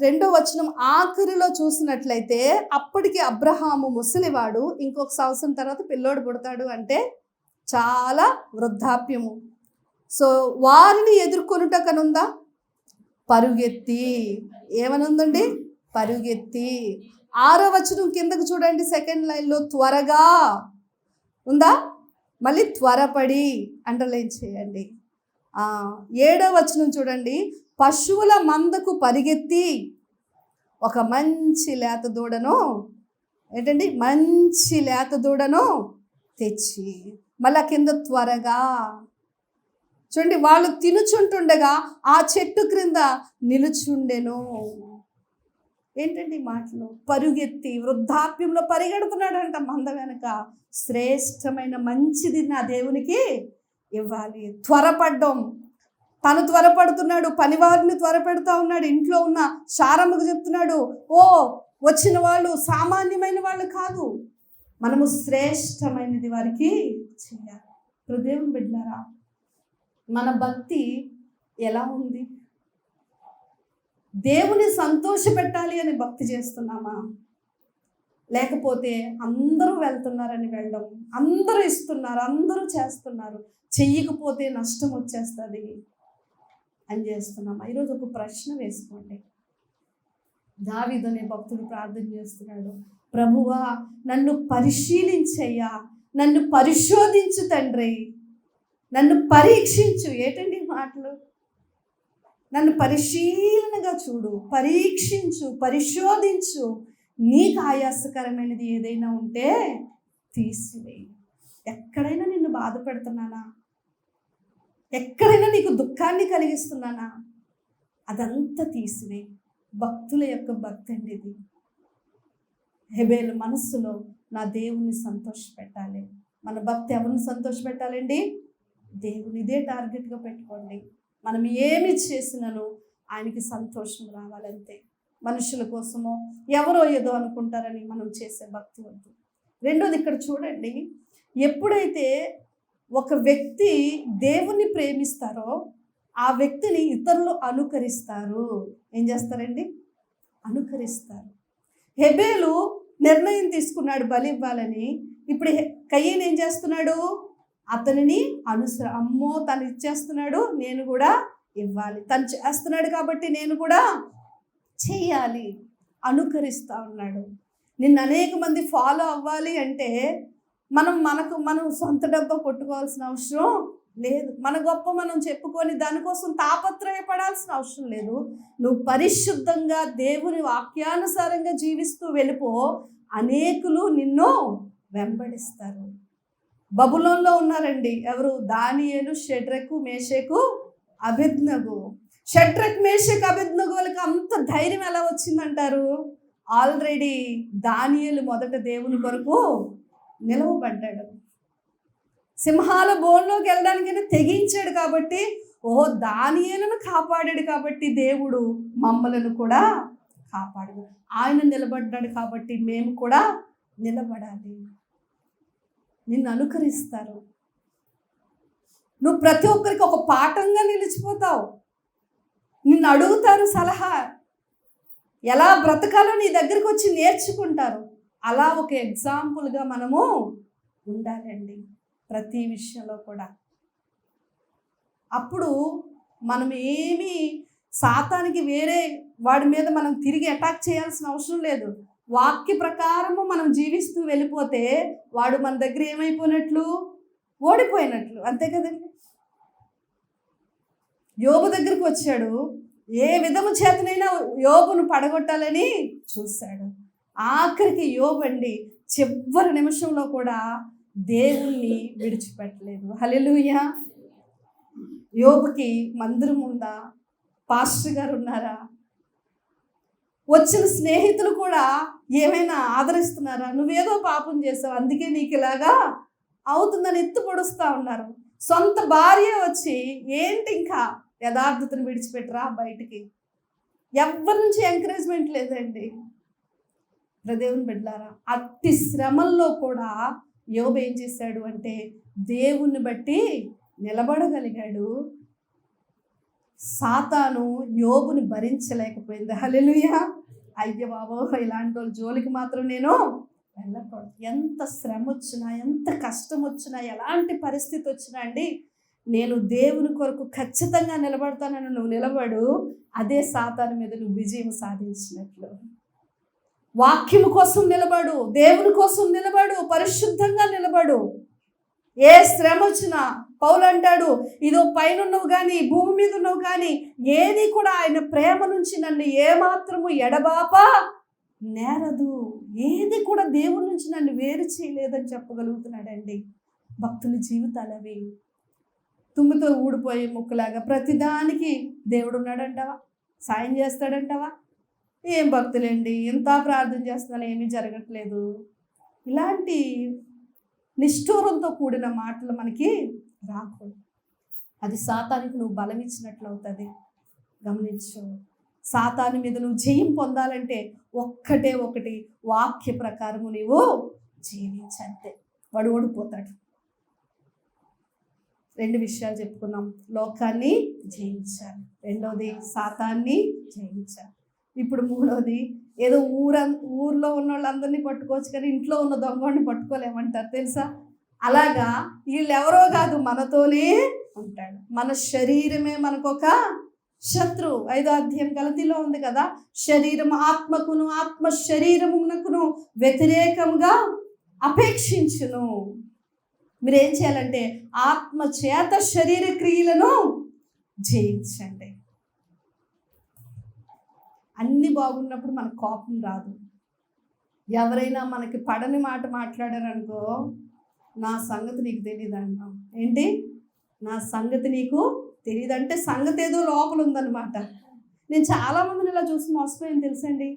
రెండో వచనం ఆఖరిలో చూసినట్లయితే అప్పటికి అబ్రహాము ముసలివాడు, ఇంకొక సంవత్సరం తర్వాత పిల్లోడు పుడతాడు, అంటే చాలా వృద్ధాప్యము. సో వారిని ఎదుర్కొనుటకనుందా, పరుగెత్తి, ఏమనుందండి, పరుగెత్తి. 6వ వచనం కిందకు చూడండి, సెకండ్ లైన్లో త్వరగా ఉందా, మళ్ళీ త్వరపడి అండర్లైన్ చేయండి. 7వ వచనం చూడండి, పశువుల మందకు పరిగెత్తి ఒక మంచి లేత దూడను, ఏంటండి, మంచి లేత దూడను తెచ్చి, మళ్ళా కింద త్వరగా చూడండి, వాళ్ళు తినుచుంటుండగా ఆ చెట్టు క్రింద నిలుచుండెను. ఏంటండి మాటలు, పరుగెత్తి వృద్ధాప్యంలో పరిగెడుతున్నాడంట మంద వెనక, శ్రేష్టమైన మంచిది నా దేవునికి ఇవ్వాలి, త్వరపడ్డం. తను త్వరపడుతున్నాడు, పనివారిని త్వరపెడుతూ ఉన్నాడు, ఇంట్లో ఉన్న శారమ్మకు చెప్తున్నాడు, ఓ వచ్చిన వాళ్ళు సామాన్యమైన వాళ్ళు కాదు, మనము శ్రేష్టమైనది వారికి చేయాలి. హృదయం బిడ్డలారా మన భక్తి ఎలా ఉంది? దేవుని సంతోషపెట్టాలి అని భక్తి చేస్తున్నామా, లేకపోతే అందరూ వెళ్తున్నారని వెళ్ళడం, అందరూ ఇస్తున్నారు, అందరూ చేస్తున్నారు, చెయ్యకపోతే నష్టం వచ్చేస్తుంది అని చేస్తున్నామా? ఈరోజు ఒక ప్రశ్న వేసుకోండి. దావీదు అనే భక్తుడు ప్రార్థన చేస్తున్నాడు, ప్రభువా నన్ను పరిశీలించయ్యా, నన్ను పరిశోధించు తండ్రి, నన్ను పరీక్షించు. ఏంటండి మాటలు, నన్ను పరిశీలనగా చూడు, పరీక్షించు, పరిశోధించు, నీకు ఆయాసకరమైనది ఏదైనా ఉంటే తీసివేయి. ఎక్కడైనా నిన్ను బాధ పెడుతున్నానా, ఎక్కడైనా నీకు దుఃఖాన్ని కలిగిస్తున్నానా, అదంతా తీసివేయి. భక్తుల యొక్క భక్తి అండి ఇది. హెబేలు మనస్సులో నా దేవుని సంతోషపెట్టాలి. మన భక్తి ఎవరిని సంతోషపెట్టాలండి? దేవుని. ఇదే టార్గెట్గా పెట్టుకోండి. మనం ఏమి చేసినాను ఆయనకి సంతోషం రావాలంతే. మనుషుల కోసమో ఎవరో ఏదో అనుకుంటారని మనం చేసే భక్తి వద్దు. రెండోది ఇక్కడ చూడండి, ఎప్పుడైతే ఒక వ్యక్తి దేవుణ్ణి ప్రేమిస్తారో ఆ వ్యక్తిని ఇతరులు అనుకరిస్తారు. ఏం చేస్తారండి? అనుకరిస్తారు. హెబేలు నిర్ణయం తీసుకున్నాడు బలి ఇవ్వాలని. ఇప్పుడు కయీన్ ఏం చేస్తున్నాడు? అతనిని అమ్మో తను ఇచ్చేస్తున్నాడు, నేను కూడా ఇవ్వాలి, తను చేస్తున్నాడు కాబట్టి నేను కూడా చెయ్యాలి, అనుకరిస్తూ ఉన్నాడు. నిన్ను అనేక మంది ఫాలో అవ్వాలి అంటే మనం సొంత డబ్బా కొట్టుకోవాల్సిన అవసరం లేదు. మన గొప్ప మనం చెప్పుకొని దానికోసం తాపత్రయపడాల్సిన అవసరం లేదు. నువ్వు పరిశుద్ధంగా దేవుని వాక్యానుసారంగా జీవిస్తూ వెళ్ళిపో, అనేకులు నిన్ను వెంబడిస్తారు. బబులోన్లో ఉన్నారండి ఎవరు? దానియేలు, షడ్రకు, మేషకు, అబేద్నెగో. షడ్రకు, మేషకు, అబేద్నెగోలకు అంత ధైర్యం ఎలా వచ్చిందంటారు? ఆల్రెడీ దానియేలు మొదట దేవుని కొరకు నిలవబడ్డాడు. సింహాల బోన్లోకి వెళ్ళడానికైనా తెగించాడు కాబట్టి, ఓహో దానియేలును కాపాడాడు కాబట్టి దేవుడు మమ్మలను కూడా కాపాడు. ఆయన నిలబడ్డాడు కాబట్టి మేము కూడా నిలబడాలి. నిన్ను అనుకరిస్తారు. నువ్వు ప్రతి ఒక్కరికి ఒక పాఠంగా నిలిచిపోతావు. నిన్ను అడుగుతారు సలహా, ఎలా బ్రతకాలో నీ దగ్గరికి వచ్చి నేర్చుకుంటారు. అలా ఒక ఎగ్జాంపుల్గా మనము ఉండాలండి ప్రతి విషయంలో కూడా. అప్పుడు మనం ఏమీ సాతానికి వేరే వాడి మీద మనం తిరిగి అటాక్ చేయాల్సిన అవసరం లేదు. వాక్య ప్రకారము మనం జీవిస్తూ వెళ్ళిపోతే వాడు మన దగ్గర ఏమైపోయినట్లు? ఓడిపోయినట్లు. అంతే కదండి. యోబు దగ్గరికి వచ్చాడు, ఏ విధము చేతనైనా యోబును పడగొట్టాలని చూశాడు. ఆఖరికి యోబు అండి చివరి నిమిషంలో కూడా దేవుణ్ణి విడిచిపెట్టలేదు. హల్లెలూయా. యోబుకి మందిరం ఉందా? పాస్టర్ గారు ఉన్నారా? వచ్చిన స్నేహితులు కూడా ఏమైనా ఆదరిస్తున్నారా? నువ్వేదో పాపం చేసావు అందుకే నీకు ఇలాగా అవుతుందని ఎత్తు పొడుస్తూ ఉన్నారు. సొంత భార్య వచ్చి ఏంటి ఇంకా యథార్థతను విడిచిపెట్టరా బయటికి, ఎవరి నుంచి ఎంకరేజ్మెంట్ లేదండి. దేవుని బిడ్డలారా, అట్టి శ్రమల్లో కూడా యోబు ఏం చేశాడు అంటే దేవుణ్ణి బట్టి నిలబడగలిగాడు. సాతాను యోబుని భరించలేకపోయింది. హల్లెలూయా. అయ్య బాబో, ఇలాంటి వాళ్ళ జోలికి మాత్రం నేను వెళ్ళకూడదు. ఎంత శ్రమ వచ్చినా, ఎంత కష్టం వచ్చినా, ఎలాంటి పరిస్థితి వచ్చినా అండి, నేను దేవుని కొరకు ఖచ్చితంగా నిలబడతానని నువ్వు నిలబడు, అదే సాతాను మీద నువ్వు విజయం సాధించినట్లు. వాక్యం కోసం నిలబడు, దేవుని కోసం నిలబడు, పరిశుద్ధంగా నిలబడు. ఏ శ్రమ వచ్చినా పౌలు అంటాడు, ఇదో పైన ఉన్నవు కానీ భూమి మీద ఉన్నవు కానీ ఏది కూడా ఆయన ప్రేమ నుంచి నన్ను ఏమాత్రము ఎడబాప నేరదు, ఏది కూడా దేవుని నుంచి నన్ను వేరు చేయలేదని చెప్పగలుగుతున్నాడండి. భక్తుల జీవితాలు అవి. తుమ్మితో ఊడిపోయే ముక్కులాగా ప్రతిదానికి దేవుడు ఉన్నాడంటావా? సాయం చేస్తాడంటావా? ఏం భక్తులండి, ఎంత ప్రార్థన చేస్తున్నాను ఏమీ జరగట్లేదు. ఇలాంటి నిష్ఠూరంతో కూడిన మాటలు మనకి రాకూడదు. అది సాతానికి నువ్వు బలం ఇచ్చినట్లు అవుతుంది. గమనించు. సాతాను మీద నువ్వు జయం పొందాలంటే ఒక్కటే ఒకటి, వాక్య ప్రకారము నీవు జీవించంతే. వాడు ఓడిపోతాడు. 2 విషయాలు చెప్పుకున్నాం. లోకాన్ని జయించాలి, రెండోది సాతాన్ని జయించాలి. ఇప్పుడు మూడోది, ఏదో ఊర్లో ఉన్న వాళ్ళందరినీ పట్టుకోవచ్చు కానీ ఇంట్లో ఉన్న దొంగని పట్టుకోలేమంటారు తెలుసా? అలాగా వీళ్ళెవరో కాదు, మనతోనే ఉంటాడు. మన శరీరమే మనకొక శత్రువు. 5వ అధ్యాయం గలతీలో ఉంది కదా, శరీరం ఆత్మకును ఆత్మ శరీరమునకును వ్యతిరేకంగా అపేక్షించును. మీరేం చేయాలంటే ఆత్మ చేత శరీర క్రియలను జయించండి. అన్నీ బాగున్నప్పుడు మనకు కోపం రాదు. ఎవరైనా మనకి పడని మాట మాట్లాడారనుకో, నా సంగతి నీకు తెలియదు అంటాం. ఏంటి? నా సంగతి నీకు తెలియదు అంటే సంగతి ఏదో లోపల ఉందన్నమాట. నేను చాలామందిని ఇలా చూసి మోసపోయాను తెలుసండి.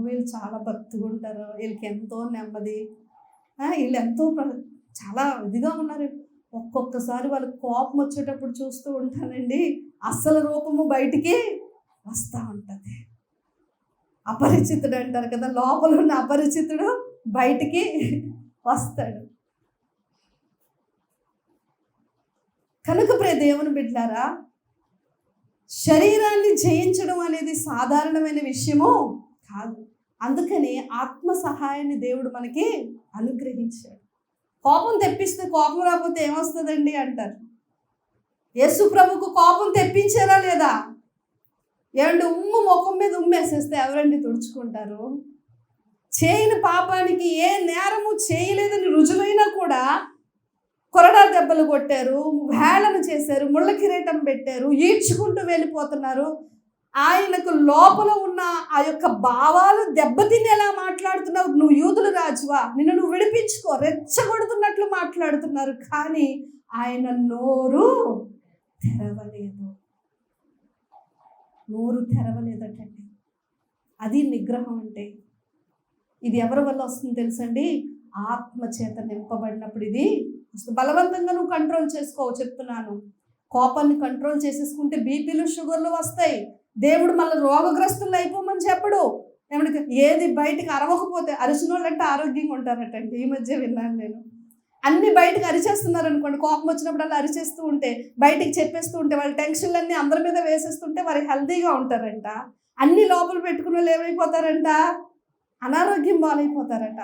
వీళ్ళు చాలా భక్తిగా ఉంటారు, వీళ్ళకి ఎంతో నెమ్మది, వీళ్ళు ఎంతో చాలా ఇదిగా ఉన్నారు. ఒక్కొక్కసారి వాళ్ళకి కోపం వచ్చేటప్పుడు చూస్తూ ఉంటానండి, అసలు రూపము బయటికి వస్తూ ఉంటుంది. అపరిచితుడు అంటారు కదా, లోపల ఉన్న అపరిచితుడు బయటికి వస్తాడు. కనుక దేవుని బిడ్డలారా, శరీరాన్ని జయించడం అనేది సాధారణమైన విషయము కాదు. అందుకని ఆత్మ సహాయాన్ని దేవుడు మనకి అనుగ్రహించాడు. కోపం తెప్పిస్తే కోపం రాకపోతే ఏమొస్తుందండి అంటారు. యేసు ప్రభుకు కోపం తెప్పించారా లేదా? ఏమంటే ముఖం మీద ఉమ్మేసేస్తే ఎవరండి తుడుచుకుంటారు? చేయని పాపానికి ఏ నేరము చేయలేదని రుజువైనా కూడా కొరడా దెబ్బలు కొట్టారు, వేళన చేశారు, ముళ్ళ కిరీటం పెట్టారు, ఈడ్చుకుంటూ వెళ్ళిపోతున్నారు. ఆయనకు లోపల ఉన్న ఆ యొక్క భావాలు దెబ్బతినేలా మాట్లాడుతున్నావు. నువ్వు యూదుల రాజువా, నిన్ను నువ్వు విడిపించుకో, రెచ్చగొడుతున్నట్లు మాట్లాడుతున్నారు. కానీ ఆయన నోరు తెరవలేదు. నోరు తెరవలేదటండి. అది నిగ్రహం అంటే. ఇది ఎవరి వల్ల వస్తుంది తెలుసండి? ఆత్మ చేత నింపబడినప్పుడు ఇది బలవంతంగా నువ్వు కంట్రోల్ చేసుకోవు. చెప్తున్నాను, కోపాన్ని కంట్రోల్ చేసేసుకుంటే బీపీలు షుగర్లు వస్తాయి. దేవుడు మళ్ళీ రోగగ్రస్తులు అయిపోమని చెప్పడు. ఏమంటే ఏది బయటికి అరవకపోతే, అరిచిన వాళ్ళంటే ఆరోగ్యంగా ఉంటారటండి. ఈ మధ్య విన్నాను నేను. అన్ని బయటకు అరిచేస్తున్నారు అనుకోండి, కోపం వచ్చినప్పుడల్లా అరిచేస్తూ ఉంటే, బయటికి చెప్పేస్తూ ఉంటే, వాళ్ళ టెన్షన్లన్నీ అందరి మీద వేసేస్తుంటే వారు హెల్తీగా ఉంటారంట. అన్ని లోపల పెట్టుకున్న వాళ్ళు ఏమైపోతారంట? అనారోగ్యం పాలైపోతారట.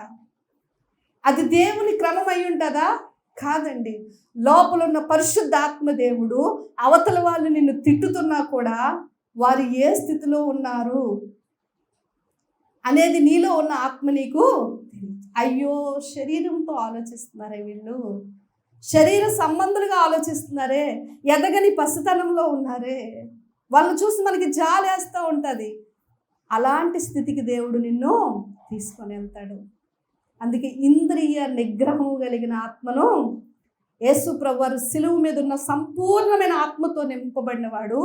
అది దేవుని క్రమం అయి ఉంటుందా? కాదండి. లోపల ఉన్న పరిశుద్ధాత్మ దేవుడు అవతల వాళ్ళు నిన్ను తిట్టుతున్నా కూడా వారు ఏ స్థితిలో ఉన్నారు అనేది నీలో ఉన్న ఆత్మ నీకు అయ్యో శరీరంతో ఆలోచిస్తున్నారే వీళ్ళు, శరీర సంబంధులుగా ఆలోచిస్తున్నారే, ఎదగని పసితనంలో ఉన్నారే, వాళ్ళని చూసి మనకి జాలేస్తూ ఉంటుంది. అలాంటి స్థితికి దేవుడు నిన్ను తీసుకొని వెళ్తాడు. అందుకే ఇంద్రియ నిగ్రహం కలిగిన ఆత్మను యేసు ప్రభువారు సిలువ మీద ఉన్న సంపూర్ణమైన ఆత్మతో నింపబడిన వాడు.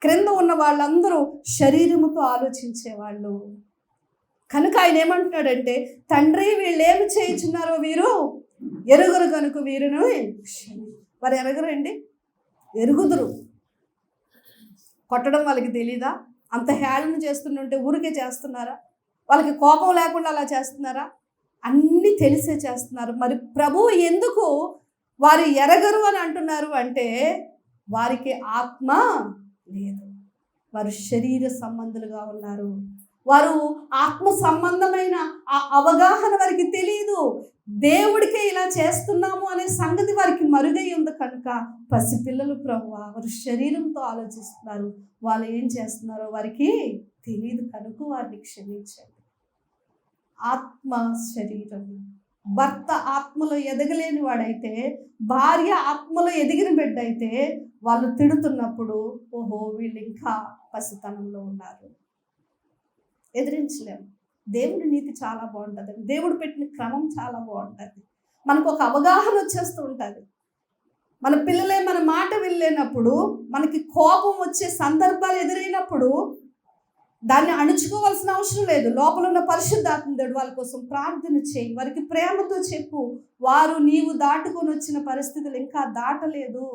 క్రింద ఉన్న వాళ్ళందరూ శరీరముతో ఆలోచించేవాళ్ళు. కనుక ఆయన ఏమంటున్నాడంటే, తండ్రి వీళ్ళు ఏమి చేయించున్నారో వీరు ఎరుగురు కనుక వీరును. వారు ఎరగరండి, ఎరుగుదురు. కొట్టడం వాళ్ళకి తెలీదా? అంత హేళన చేస్తుంటే ఊరికే చేస్తున్నారా? వాళ్ళకి కోపం లేకుండా అలా చేస్తున్నారా? అన్నీ తెలిసే చేస్తున్నారు. మరి ప్రభువు ఎందుకు వారు ఎరగరు అని అంటున్నారు అంటే, వారికి ఆత్మ లేదు, వారు శరీర సంబంధులుగా ఉన్నారు. వారు ఆత్మ సంబంధమైన ఆ అవగాహన వారికి తెలియదు. దేవుడికే ఇలా చేస్తున్నాము అనే సంగతి వారికి మరుగై ఉంది. కనుక పసిపిల్లలు ప్రభువా, వారు శరీరంతో ఆలోచిస్తున్నారు, వాళ్ళు ఏం చేస్తున్నారో వారికి తెలియదు. కనుక వారిని క్షమించండి. ఆత్మ శరీరం. భర్త ఆత్మలో ఎదగలేని వాడైతే, భార్య ఆత్మలో ఎదిగిన బిడ్డ అయితే, వాళ్ళు తిడుతున్నప్పుడు ఓహో వీళ్ళు ఇంకా పసితనంలో ఉన్నారు, ఎదిరించలేము. దేవుడి నీతి చాలా బాగుంటుంది. దేవుడు పెట్టిన క్రమం చాలా బాగుంటుంది. మనకు ఒక అవగాహన వచ్చేస్తూ ఉంటుంది. మన పిల్లలే మన మాట వినలేనప్పుడు, మనకి కోపం వచ్చే సందర్భాలు ఎదురైనప్పుడు దాన్ని అణుచుకోవాల్సిన అవసరం లేదు. లోపల ఉన్న పరిశుద్ధాత్మ దేవుడు వాళ్ళ కోసం ప్రార్థన చేయి, వారికి ప్రేమతో చెప్పు. వారు నీవు దాటుకొని వచ్చిన పరిస్థితులు ఇంకా దాటలేదు.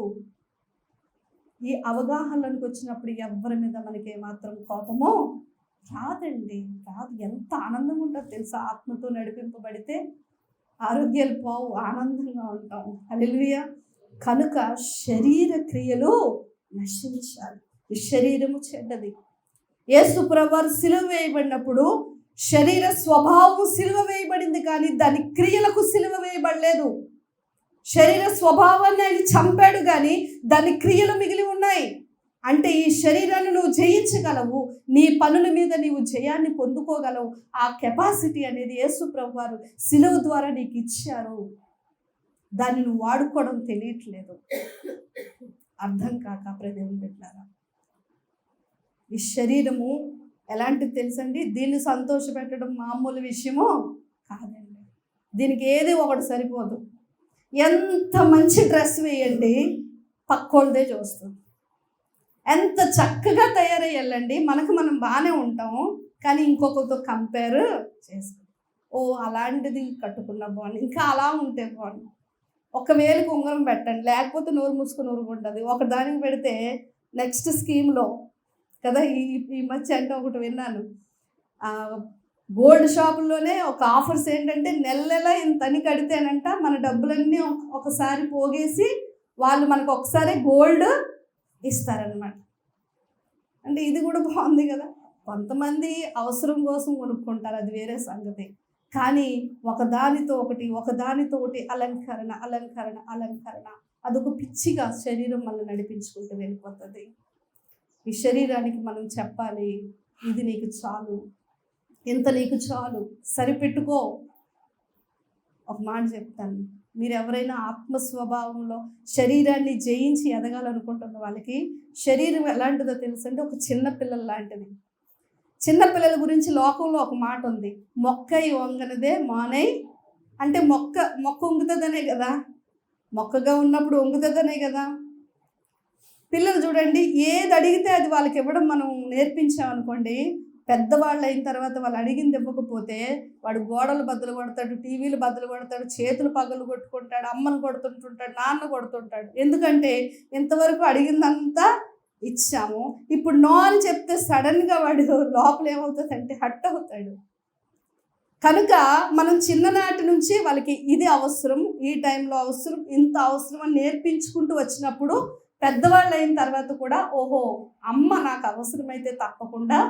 ఈ అవగాహనలోకి వచ్చినప్పుడు ఎవరి మీద మనకి ఏమాత్రం కోపమో రాదండి, రాదు. ఎంత ఆనందంగా ఉంటుందో తెలుసా? ఆత్మతో నడిపింపబడితే ఆరోగ్యాలు పోవు, ఆనందంగా ఉంటాం. హల్లెలూయా. కనుక శరీర క్రియలు నశించాలి. ఈ శరీరము చెడ్డది. యేసు ప్రభువారు సిలువ వేయబడినప్పుడు శరీర స్వభావం సిలువ వేయబడింది, కానీ దాని క్రియలకు సిలువ వేయబడలేదు. శరీర స్వభావాన్ని ఆయన చంపాడు, కానీ దాని క్రియలు మిగిలి ఉన్నాయి. అంటే ఈ శరీరాన్ని నువ్వు జయించగలవు, నీ పనుల మీద నీవు జయాన్ని పొందుకోగలవు. ఆ కెపాసిటీ అనేది యేసు ప్రభువారు సిలువ ద్వారా నీకు ఇచ్చారు. దాన్ని నువ్వు వాడుకోవడం తెలియట్లేదు, అర్థం కాక ప్రదేశం పెట్టారా. ఈ శరీరము ఎలాంటిది తెలుసండి? దీన్ని సంతోషపెట్టడం మామూలు విషయమో కాదండి. దీనికి ఏది ఒకటి సరిపోదు. ఎంత మంచి డ్రెస్ వేయండి, పక్కోళ్ళదే చూస్తుంది. ఎంత చక్కగా తయారయ్యాలండి, మనకు మనం బాగానే ఉంటాము, కానీ ఇంకొకరితో కంపేర్ చేసుకుంటాం. ఓ అలాంటిది కట్టుకున్న బాగుంది, ఇంకా అలా ఉంటే బాగుంది. ఒక వేలుకు ఉంగరం పెట్టండి, లేకపోతే నోరు మూసుకొని ఊరుకుంటుంది. ఒక దానికి పెడితే నెక్స్ట్ స్కీమ్లో కదా. ఈ మధ్య అంటే ఒకటి విన్నాను, గోల్డ్ షాపుల్లోనే ఒక ఆఫర్స్ ఏంటంటే, నెల ఇంతని కడితేనంట మన డబ్బులన్నీ ఒకసారి పోగేసి వాళ్ళు మనకు ఒకసారి గోల్డ్ ఇస్తారనమాట. అంటే ఇది కూడా బాగుంది కదా. కొంతమంది అవసరం కోసం కొనుక్కుంటారు, అది వేరే సంగతి. కానీ ఒకదానితో ఒకటి అలంకరణ అలంకరణ అలంకరణ, అదొక పిచ్చిగా శరీరం మనల్ని నడిపించుకుంటూ వెళ్ళిపోతుంది. ఈ శరీరానికి మనం చెప్పాలి, ఇది నీకు చాలు, ఇంత నీకు చాలు, సరిపెట్టుకో. ఒక మాట చెప్తాను, మీరు ఎవరైనా ఆత్మ స్వభావంలో శరీరాన్ని జయించి ఎదగాలనుకుంటున్న వాళ్ళకి శరీరం ఎలాంటిదో తెలుసంటే ఒక చిన్న పిల్లల లాంటిది. చిన్నపిల్లల గురించి లోకంలో ఒక మాట ఉంది, మొక్కై వంగనదే మానై. అంటే మొక్క వంగుతుందనే కదా, మొక్కగా ఉన్నప్పుడు వంగుతుందనే కదా. పిల్లలు చూడండి, ఏది అడిగితే అది వాళ్ళకి ఇవ్వడం మనం నేర్పించామనుకోండి, పెద్దవాళ్ళు అయిన తర్వాత వాళ్ళు అడిగింది ఇవ్వకపోతే వాడు గోడలు బద్దలు కొడతాడు, టీవీలు బద్దలు కొడతాడు, చేతులు పగలు కొట్టుకుంటాడు, అమ్మను కొడుతుంటుంటాడు, నాన్న కొడుతుంటాడు. ఎందుకంటే ఇంతవరకు అడిగిందంతా ఇచ్చాము, ఇప్పుడు నో అని చెప్తే సడన్గా వాడు లోపల ఏమవుతుందంటే హట్ అవుతాడు. కనుక మనం చిన్ననాటి నుంచి వాళ్ళకి ఇది అవసరం, ఈ టైంలో అవసరం, ఇంత అవసరం అని నేర్పించుకుంటూ వచ్చినప్పుడు పెద్దవాళ్ళు అయిన తర్వాత కూడా ఓహో అమ్మ నాకు అవసరమైతే తప్పకుండా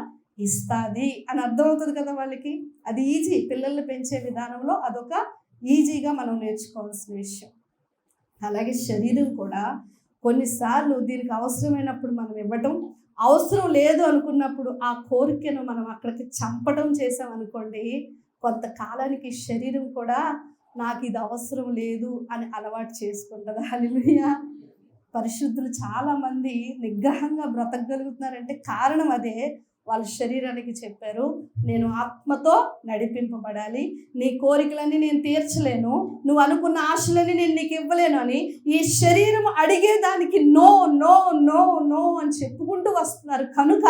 ఇస్తుంది అని అర్థమవుతుంది కదా వాళ్ళకి. అది ఈజీ, పిల్లల్ని పెంచే విధానంలో అదొక ఈజీగా మనం నేర్చుకోవాల్సిన విషయం. అలాగే శరీరం కూడా కొన్నిసార్లు దీనికి అవసరమైనప్పుడు మనం ఇవ్వటం, అవసరం లేదు అనుకున్నప్పుడు ఆ కోరికను మనం అక్కడికి చంపడం చేసామనుకోండి, కొంతకాలానికి శరీరం కూడా నాకు ఇది అవసరం లేదు అని అలవాటు చేసుకుంటుంది. హల్లెలూయా. పరిశుద్ధులు చాలామంది నిగ్రహంగా బ్రతకగలుగుతున్నారంటే కారణం అదే. వాళ్ళ శరీరానికి చెప్పారు, నేను ఆత్మతో నడిపింపబడాలి, నీ కోరికలన్నీ నేను తీర్చలేను, నువ్వు అనుకున్న ఆశలన్నీ నేను నీకు ఇవ్వలేను అని ఈ శరీరం అడిగేదానికి నో నో నో నో అని చెప్పుకుంటూ వస్తున్నారు. కనుక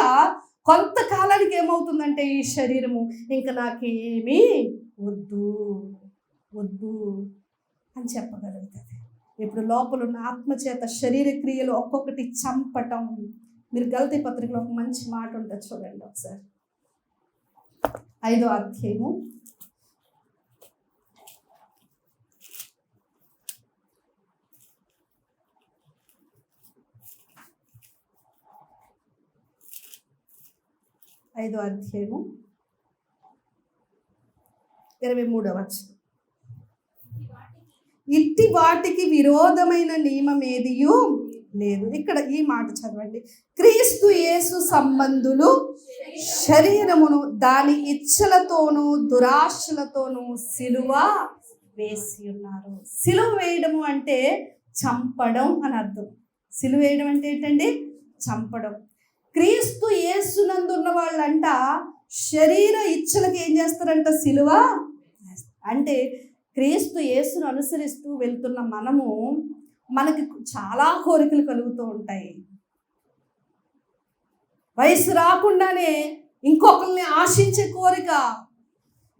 కొంతకాలానికి ఏమవుతుందంటే ఈ శరీరము ఇంకా నాకేమీ వద్దు వద్దు అని చెప్పగలుగుతుంది. ఇప్పుడు లోపల ఉన్న ఆత్మచేత శరీర క్రియలు ఒక్కొక్కటి చంపటం. మీరు గలతీ పత్రికలో ఒక మంచి మాట ఉంటుంది, చూడండి ఒకసారి. 5వ అధ్యాయము 23వ వచనం. ఇట్టి వాటికి విరోధమైన నియమం ఏదియూ లేదు. ఇక్కడ ఈ మాట చదవండి. క్రీస్తు యేసు సంబంధులు శరీరమును దాని ఇచ్చలతోనూ దురాశలతోనూ సిలువ వేసి ఉన్నారు. సిలువ వేయడము అంటే చంపడం అని అర్థం. సిలువ వేయడం అంటే ఏంటండి? చంపడం. క్రీస్తు యేసునందు ఉన్న వాళ్ళంట శరీర ఇచ్చలకి ఏం చేస్తారంట? సిలువ. అంటే క్రీస్తు యేసును అనుసరిస్తూ వెళ్తున్న మనకి చాలా కోరికలు కలుగుతూ ఉంటాయి. వయసు రాకుండానే ఇంకొకరిని ఆశించే కోరిక,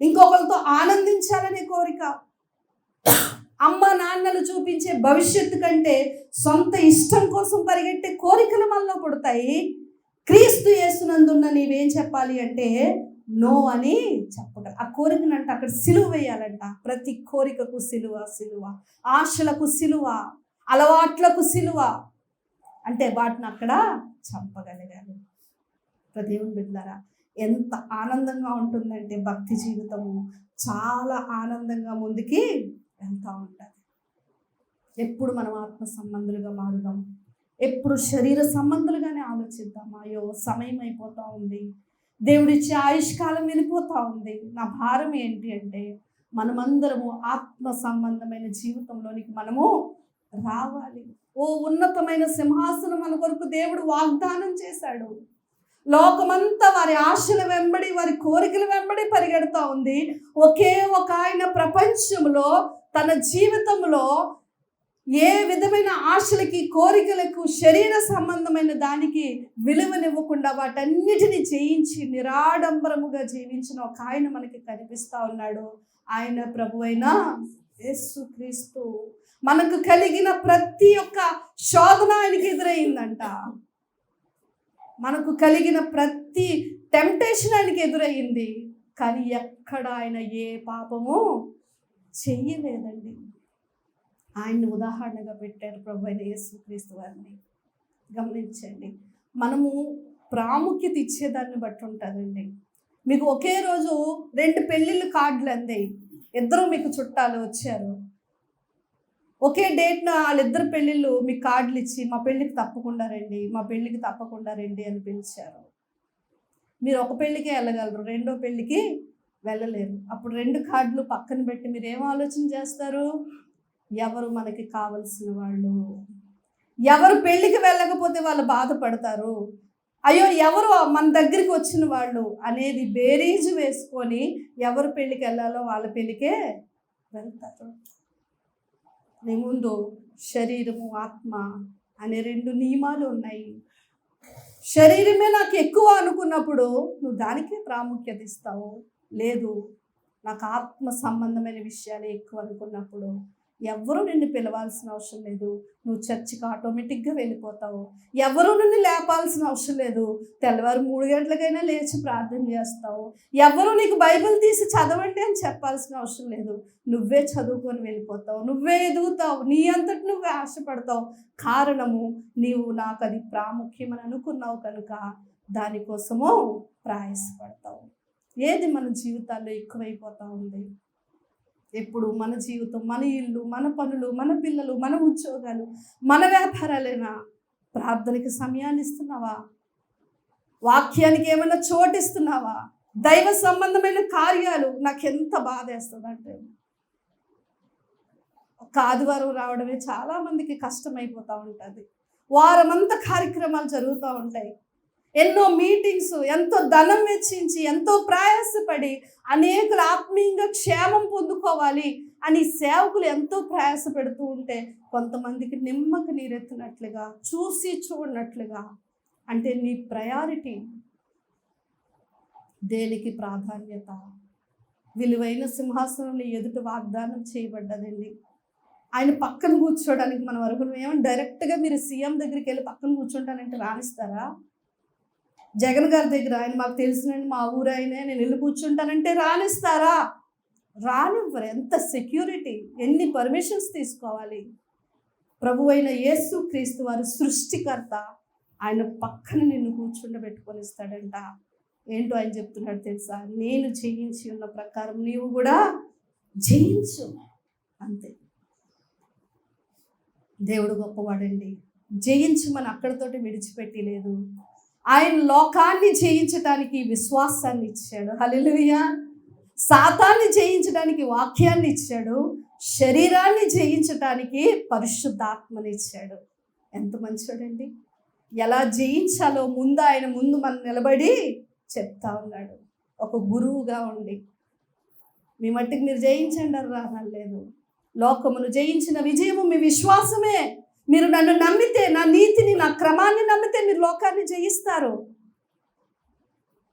ఇంకొకరితో ఆనందించాలనే కోరిక, అమ్మ నాన్నలు చూపించే భవిష్యత్తు కంటే సొంత ఇష్టం కోసం పరిగెట్టే కోరికలు మనలో పుడతాయి. క్రీస్తు యేసునందున్న నీవేం చెప్పాలి అంటే నో అని చెప్పగల. ఆ కోరికనంట అక్కడ సిలువ వేయాలంట. ప్రతి కోరికకు సిలువ, సిలువ, ఆశలకు సిలువ, అలవాట్లకు సిలువ. అంటే వాటిని అక్కడ చంపగలిగారు. దేవుని బిడ్డలారా, ఎంత ఆనందంగా ఉంటుందంటే భక్తి జీవితము చాలా ఆనందంగా ముందుకి వెళ్తూ ఉంటుంది. ఎప్పుడు మనం ఆత్మ సంబంధులుగా మారుదాం, ఎప్పుడు శరీర సంబంధులుగానే ఆలోచిద్దాం. అయ్యో సమయం అయిపోతూ ఉంది, దేవుడిచ్చే ఆయుష్కాలం వెళ్ళిపోతూ ఉంది, నా భారం ఏంటి అంటే మనమందరము ఆత్మ సంబంధమైన జీవితంలోనికి మనము రావాలి. ఓ ఉన్నతమైన సింహాసనం మన కొరకు దేవుడు వాగ్దానం చేశాడు. లోకమంతా వారి ఆశల వెంబడి, వారి కోరికల వెంబడి పరిగెడుతూ ఉంది. ఒకే ఒక ఆయన ప్రపంచంలో తన జీవితంలో ఏ విధమైన ఆశలకి, కోరికలకు, శరీర సంబంధమైన దానికి విలువనివ్వకుండా వాటన్నిటిని జయించి నిరాడంబరముగా జీవించిన ఒక ఆయన మనకి కనిపిస్తూ ఉన్నాడు. ఆయన ప్రభువైన యేసుక్రీస్తు. మనకు కలిగిన ప్రతి ఒక్క శోధన ఆయనకి ఎదురయ్యిందంట. మనకు కలిగిన ప్రతి టెంప్టేషన్ ఆయనకి ఎదురయ్యింది. కానీ ఎక్కడ ఆయన ఏ పాపము చెయ్యలేదండి. ఆయన్ని ఉదాహరణగా పెట్టారు ప్రభువైన యేసుక్రీస్తు వారిని. గమనించండి, మనము ప్రాముఖ్యత ఇచ్చేదాన్ని బట్టి ఉంటుందండి. మీకు ఒకే రోజు 2 పెళ్ళిళ్ళు కార్డులు అందాయి, ఇద్దరు మీకు చుట్టాలు వచ్చారు, ఒకే డేట్న వాళ్ళిద్దరు పెళ్ళిళ్ళు మీకు కార్డులు ఇచ్చి మా పెళ్ళికి తప్పకుండా రండి, మా పెళ్ళికి తప్పకుండా రండి అని పిలిచారు. మీరు ఒక పెళ్ళికే వెళ్ళగలరు, రెండో పెళ్ళికి వెళ్ళలేరు. అప్పుడు 2 కార్డులు పక్కన పెట్టి మీరు ఏం ఆలోచన చేస్తారు? ఎవరు మనకి కావలసిన వాళ్ళు, ఎవరు పెళ్ళికి వెళ్ళకపోతే వాళ్ళు బాధపడతారు, అయ్యో ఎవరు మన దగ్గరికి వచ్చిన వాళ్ళు అనేది బేరీజు వేసుకొని ఎవరు పెళ్ళికి వెళ్ళాలో వాళ్ళ పెళ్ళికే వెళ్తారు. నీ ముందు శరీరము ఆత్మ అనే 2 నియమాలు ఉన్నాయి. శరీరమే నాకు ఎక్కువ అనుకున్నప్పుడు నువ్వు దానికే ప్రాముఖ్యత ఇస్తావు. లేదు, నాకు ఆత్మ సంబంధమైన విషయాలే ఎక్కువ అనుకున్నప్పుడు ఎవరు నిన్ను పిలవాల్సిన అవసరం లేదు, నువ్వు చర్చికి ఆటోమేటిక్గా వెళ్ళిపోతావు. ఎవరు నిన్ను లేపాల్సిన అవసరం లేదు, తెల్లవారు 3 గంటలకైనా లేచి ప్రార్థన చేస్తావు. ఎవరు నీకు బైబిల్ తీసి చదవండి అని చెప్పాల్సిన అవసరం లేదు, నువ్వే చదువుకొని వెళ్ళిపోతావు, నువ్వే ఎదుగుతావు, నీ అంతటి నువ్వే ఆశపడతావు. కారణము నీవు నాకు అది ప్రాముఖ్యమని అనుకున్నావు కనుక దానికోసము ప్రయాసపడతావు. ఏది మన జీవితాల్లో ఎక్కువైపోతూ ఉంది? ఎప్పుడు మన జీవితం, మన ఇల్లు, మన పనులు, మన పిల్లలు, మన ఉద్యోగాలు, మన వ్యాపారాలైనా ప్రార్థనకి సమయాన్ని ఇస్తున్నావా? వాక్యానికి ఏమైనా చోటిస్తున్నావా? దైవ సంబంధమైన కార్యాలు నాకు ఎంత బాధ వేస్తుందంటే, ఒక ఆదివారం రావడమే చాలామందికి కష్టమైపోతూ ఉంటుంది. వారమంతా కార్యక్రమాలు జరుగుతూ ఉంటాయి, ఎన్నో మీటింగ్స్, ఎంతో ధనం వెచ్చించి ఎంతో ప్రయాసపడి అనేకులు ఆత్మీయంగా క్షేమం పొందుకోవాలి అని సేవకులు ఎంతో ప్రయాసపెడుతూ ఉంటే కొంతమందికి నిమ్మకు నీరెత్తినట్లుగా, చూసి చూడనట్లుగా. అంటే నీ ప్రయారిటీ దేనికి ప్రాధాన్యత? విలువైన సింహాసనం నీ ఎదుట వాగ్దానం చేయబడ్డదండి. ఆయన పక్కన కూర్చోడానికి మనం అర్హులం. ఏమని డైరెక్ట్గా మీరు సీఎం దగ్గరికి వెళ్ళి పక్కన కూర్చుంటానంటే రానిస్తారా? జగన్ గారి దగ్గర ఆయన మాకు తెలిసినండి, మా ఊరు ఆయనే, నేను వెళ్ళి కూర్చుంటానంటే రానిస్తారా? రానివ్వరు. ఎంత సెక్యూరిటీ, ఎన్ని పర్మిషన్స్ తీసుకోవాలి? ప్రభు అయిన యేసు క్రీస్తు వారు సృష్టికర్త, ఆయన పక్కన నిన్ను కూర్చుండబెట్టుకొని ఇస్తాడంట. ఏంటో ఆయన చెప్తున్నాడు తెలుసా? నేను జయించి ఉన్న ప్రకారం నీవు కూడా జయించు, అంతే. దేవుడు గొప్పవాడండి. జయించమని అక్కడితోటి విడిచిపెట్టి లేదు, ఆయన లోకాన్ని జయించడానికి విశ్వాసాన్ని ఇచ్చాడు. హల్లెలూయా. సాతాన్ని జయించడానికి వాక్యాన్ని ఇచ్చాడు, శరీరాన్ని జయించడానికి పరిశుద్ధాత్మని ఇచ్చాడు. ఎంత మంచోడండి. ఎలా జయించాలో ముందు ఆయన ముందు మనం నిలబడి చెప్తా ఉన్నాడు, ఒక గురువుగా ఉండి. మీ మట్టికి మీరు జయించండి అని రానలేదు. లోకమును జయించిన విజయము మీ విశ్వాసమే. మీరు నన్ను నమ్మితే, నా నీతిని, నా క్రమాన్ని నమ్మితే మీరు లోకాన్ని జయిస్తారు.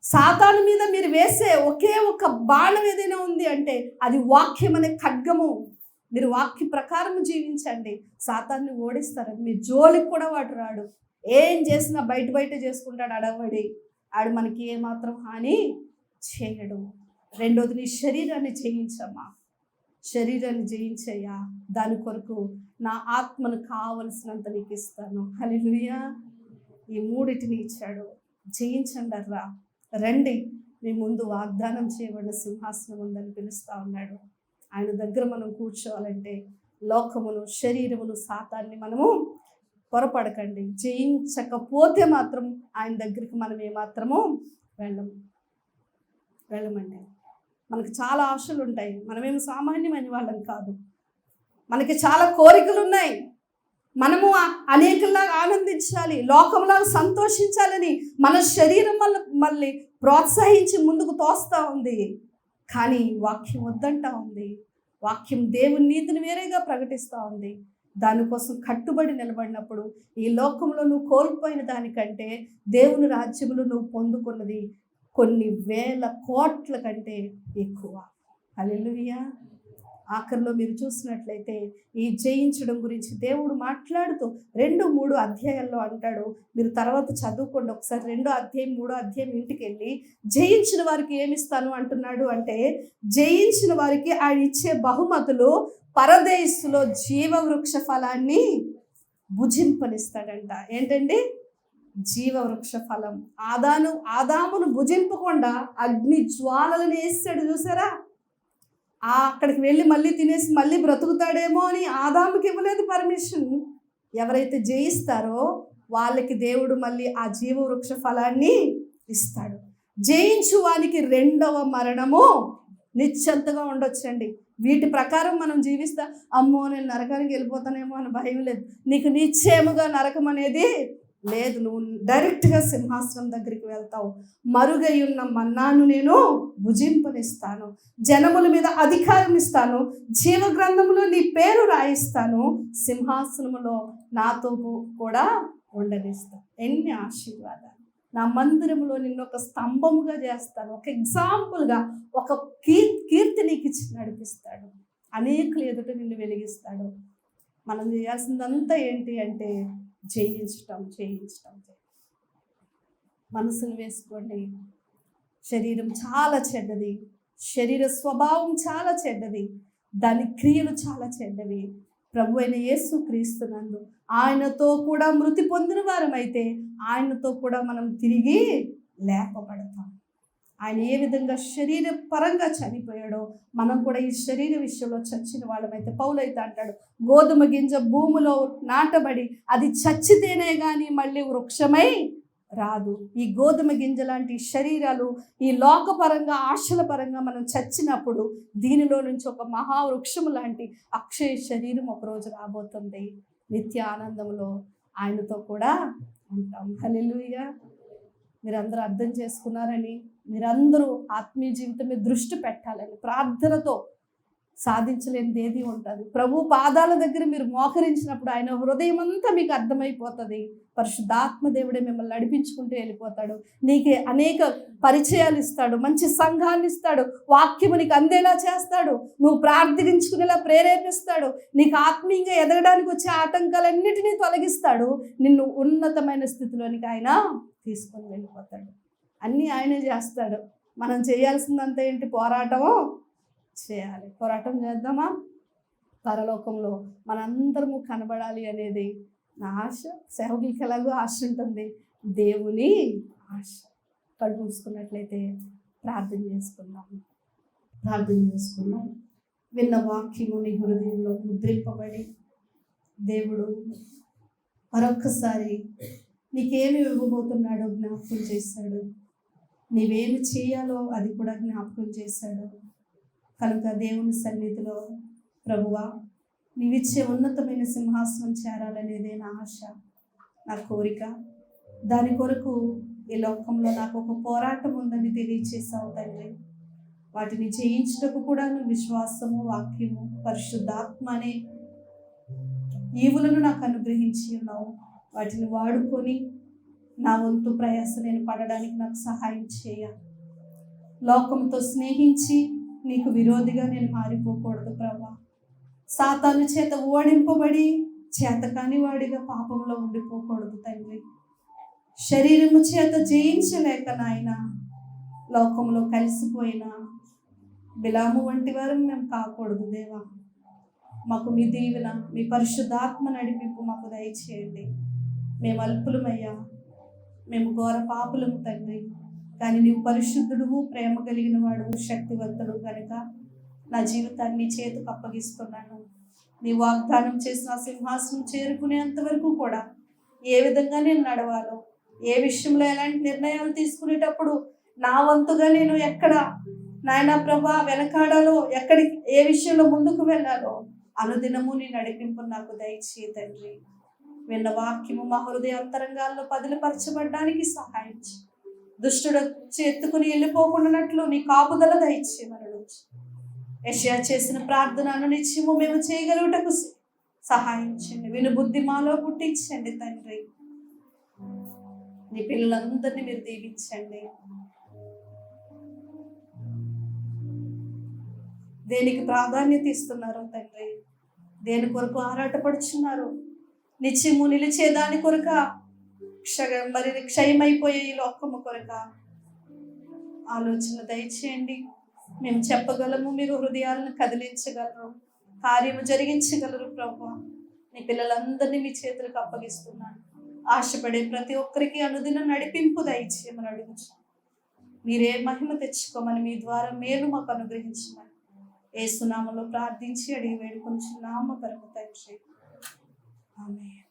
సాతాను మీద మీరు వేసే ఒకే ఒక బాణం ఏదైనా ఉంది అంటే అది వాక్యం అనే ఖడ్గము. మీరు వాక్య ప్రకారం జీవించండి, సాతాన్ని ఓడిస్తారు. మీ జోలికి కూడా వాడు రాడు. ఏం చేసినా బయట చేసుకుంటాడు అడవడి. ఆడు మనకి ఏమాత్రం హాని చేయడు. రెండోది, నీ శరీరాన్ని జయించమ్మా, శరీరాన్ని జయించయ్యా. దాని కొరకు నా ఆత్మను కావలసినంత నీకు ఇస్తాను. హల్లెలూయా. ఈ 3టిని ఇచ్చాడు. జయించండి అర్రా, రండి, మీ ముందు వాగ్దానం చేయబడిన సింహాసనం ఉందని పిలుస్తూ ఉన్నాడు. ఆయన దగ్గర మనం కూర్చోవాలంటే లోకమును, శరీరమును, సాతాన్ని మనము పొరపడకండి. జయించకపోతే మాత్రం ఆయన దగ్గరికి మనం ఏమాత్రము వెళ్ళమండి. మనకు చాలా ఆశలు ఉంటాయి, మనమేమి సామాన్యమైన వాళ్ళం కాదు. మనకి చాలా కోరికలు ఉన్నాయి. మనము అనేకలాగా ఆనందించాలి, లోకంలాగా సంతోషించాలని మన శరీరం మళ్ళీ ప్రోత్సహించి ముందుకు తోస్తూ ఉంది. కానీ వాక్యం వద్దంటా ఉంది. వాక్యం దేవుని నీతిని వేరేగా ప్రకటిస్తూ ఉంది. దానికోసం కట్టుబడి నిలబడినప్పుడు ఈ లోకంలో నువ్వు కోల్పోయిన దానికంటే దేవుని రాజ్యములో నువ్వు పొందుకున్నది కొన్ని వేల కోట్ల కంటే ఎక్కువ. హల్లెలూయా. ఆఖరిలో మీరు చూసినట్లయితే ఈ జయించడం గురించి దేవుడు మాట్లాడుతూ 2-3 అధ్యాయాల్లో అంటాడు. మీరు తర్వాత చదువుకోండి ఒకసారి. 2వ అధ్యాయం 3వ అధ్యాయం ఇంటికి వెళ్ళి జయించిన వారికి ఏమిస్తాను అంటున్నాడు అంటే, జయించిన వారికి ఆయన ఇచ్చే బహుమతులు పరదేశులో జీవవృక్ష ఫలాన్ని భుజింపనిస్తాడంట. ఏంటండి? జీవవృక్ష ఫలం. ఆదామును భుజింపకుండా అగ్ని జ్వాలలను వేసాడు చూసారా. అక్కడికి వెళ్ళి మళ్ళీ తినేసి మళ్ళీ బ్రతుకుతాడేమో అని ఆదాముకి ఇవ్వలేదు పర్మిషన్. ఎవరైతే జయిస్తారో వాళ్ళకి దేవుడు మళ్ళీ ఆ జీవవృక్ష ఫలాన్ని ఇస్తాడు. జయించు వానికి రెండవ మరణము నిశ్చంతగా ఉండొచ్చండి. వీటి ప్రకారం మనం జీవిస్తా, అమ్మో నేను నరకానికి వెళ్ళిపోతానేమో అని భయం లేదు. నీకు నిశ్చయముగా నరకం అనేది లేదు. నువ్వు డైరెక్ట్గా సింహాసనం దగ్గరికి వెళ్తావు. మరుగై ఉన్న మన్నాను నేను భుజింపనిస్తాను, జనముల మీద అధికారం ఇస్తాను, జీవ గ్రంథములో నీ పేరు రాయిస్తాను, సింహాసనములో నాతో కూడా ఉండనిస్తాను. ఎన్ని ఆశీర్వాదాలు. నా మందిరంలో నిన్ను ఒక స్తంభముగా చేస్తాను, ఒక ఎగ్జాంపుల్గా, ఒక కీర్తి నీకు ఇచ్చి నడిపిస్తాడు, అనేకులు ఎదుట నిన్ను వెలిగిస్తాడు. మనం చేయాల్సిందంతా ఏంటి అంటే జయించటం. మనసును వేసుకోండి. శరీరం చాలా చెడ్డది, శరీర స్వభావం చాలా చెడ్డది, దాని క్రియలు చాలా చెడ్డవి. ప్రభు అయిన యేసు క్రీస్తునందు ఆయనతో కూడా మృతి పొందిన వారమైతే ఆయనతో కూడా మనం తిరిగి లేపబడతాం. ఆయన ఏ విధంగా శరీర పరంగా చనిపోయాడో మనం కూడా ఈ శరీర విషయంలో చచ్చిన వాళ్ళమైతే, పౌలైతే అంటాడు, గోధుమ గింజ భూమిలో నాటబడి అది చచ్చితేనే కానీ మళ్ళీ వృక్షమై రాదు. ఈ గోధుమ గింజ లాంటి శరీరాలు ఈ లోకపరంగా ఆశల పరంగా మనం చచ్చినప్పుడు దీనిలో నుంచి ఒక మహావృక్షము లాంటి అక్షయ శరీరం ఒకరోజు రాబోతుంది. నిత్య ఆనందంలో ఆయనతో కూడా ఉంటాం. హల్లెలూయా. మీరందరూ అర్థం చేసుకున్నారని, మీరందరూ ఆత్మీయ జీవితం మీద దృష్టి పెట్టాలని, ప్రార్థనతో సాధించలేనిది ఏది ఉంటుంది. ప్రభు పాదాల దగ్గర మీరు మోకరించినప్పుడు ఆయన హృదయం అంతా మీకు అర్థమైపోతుంది. పరిశుద్ధాత్మ దేవుడే మిమ్మల్ని నడిపించుకుంటూ వెళ్ళిపోతాడు. నీకే అనేక పరిచయాలు ఇస్తాడు, మంచి సంఘాన్ని ఇస్తాడు, వాక్యము నీకు అందేలా చేస్తాడు, నువ్వు ప్రార్థించుకునేలా ప్రేరేపిస్తాడు, నీకు ఆత్మీయంగా ఎదగడానికి వచ్చే ఆటంకాలన్నిటినీ తొలగిస్తాడు, నిన్ను ఉన్నతమైన స్థితిలోనికి ఆయన తీసుకొని వెళ్ళిపోతాడు. అన్నీ ఆయనే చేస్తాడు. మనం చేయాల్సిందంతా ఏంటి? పోరాటము చేయాలి. పోరాటం చేద్దామా? పరలోకంలో మనందరము కనబడాలి అనేది నా ఆశ. సేవకులకి ఎలాగో ఆశ ఉంటుంది, దేవుని ఆశ. కళ్ళు మూసుకున్నట్లయితే ప్రార్థన చేసుకుందాం. విన్న వాక్యము నీ హృదయంలో ముద్రింపబడి దేవుడు మరొక్కసారి నీకేమి ఇవ్వబోతున్నాడో జ్ఞాపకం చేశాడు. నీవేమి చేయాలో అది కూడా జ్ఞాపకం చేశాడు. కనుక దేవుని సన్నిధిలో, ప్రభువా నీవిచ్చే ఉన్నతమైన సింహాసనం చేరాలనేదే నా ఆశ, నా కోరిక. దాని కొరకు ఈ లోకంలో నాకు ఒక పోరాటం ఉందని తెలియచేసావు తండ్రి. వాటిని జయించుటకు కూడా నువ్వు విశ్వాసము, వాక్యము, పరిశుద్ధాత్మ అనే ఈవులను నాకు అనుగ్రహించి ఉన్నావు. వాటిని వాడుకొని నా వంతు ప్రయాస నేను పడడానికి నాకు సహాయం చేయ. లోకంతో స్నేహించి నీకు విరోధిగా నేను మారిపోకూడదు ప్రభా. సాతాను చేత ఓడింపబడి చేతకాని వాడిగా పాపంలో ఉండిపోకూడదు తండ్రి. శరీరము చేత జయించలేక నాయన లోకంలో కలిసిపోయిన బిలాము వంటి వారు మేము కాకూడదు దేవా. మాకు మీ దీవెన, మీ పరిశుద్ధాత్మ నడిపింపు మాకు దయచేయండి. మేము అల్పులమయ్యా, మేము ఘోర పాపులము తండ్రి. కానీ నీవు పరిశుద్ధుడువు, ప్రేమ కలిగిన వాడు, శక్తివంతుడు కనుక నా జీవితాన్ని నీ చేతికి అప్పగిస్తున్నాను. నీ వాగ్దానం చేసిన సింహాసనం చేరుకునేంత వరకు కూడా ఏ విధంగా నేను నడవాలో, ఏ విషయంలో ఎలాంటి నిర్ణయాలు తీసుకునేటప్పుడు నా వంతుగా నేను ఎక్కడ నాయనా ప్రభా వెనకాడాలో, ఎక్కడికి ఏ విషయంలో ముందుకు వెళ్ళాలో అనుదినము నీ నడిపింపు నాకు దయచేయి తండ్రి. విన్న వాక్యము మా హృదయ అంతరంగాల్లో పదిలపరచబడడానికి సహాయం చేయి. దుష్టుడు ఎత్తుకుని వెళ్ళిపోకుండానట్లు నీ కాపుదల దయచేయమని యెషయా చేసిన ప్రార్థనను నిత్యము మేము చేయగలుగుటకు సహాయం చేయండి. విను బుద్ధి మాలో పుట్టించండి తండ్రి. నీ పిల్లలందరినీ మీరు దీవించండి. దేనికి ప్రాధాన్యత ఇస్తున్నారో తండ్రి, దేని కొరకు ఆరాటపడుచున్నారు, నిత్యము నిలిచే దాని కొరక, మరి క్షయమైపోయే ఈ లోకము కొరక ఆలోచన దయచేయండి. మేము చెప్పగలము, మీరు హృదయాలను కదిలించగలరు, కార్యము జరిగించగలరు ప్రభు. నీ పిల్లలందరినీ మీ చేతులకు అప్పగిస్తున్నాను. ఆశపడే ప్రతి ఒక్కరికి అనుదిన నడిపింపు దయచేయమని అడుగుచు. మీరే మహిమ తెచ్చుకోమని, మీ ద్వారా మేలు మాకు అనుగ్రహించమని యేసు నామములో ప్రార్థించి అడిగి వేడుకొనుచున్నాము పరమ తండ్రి. ఆమేన్.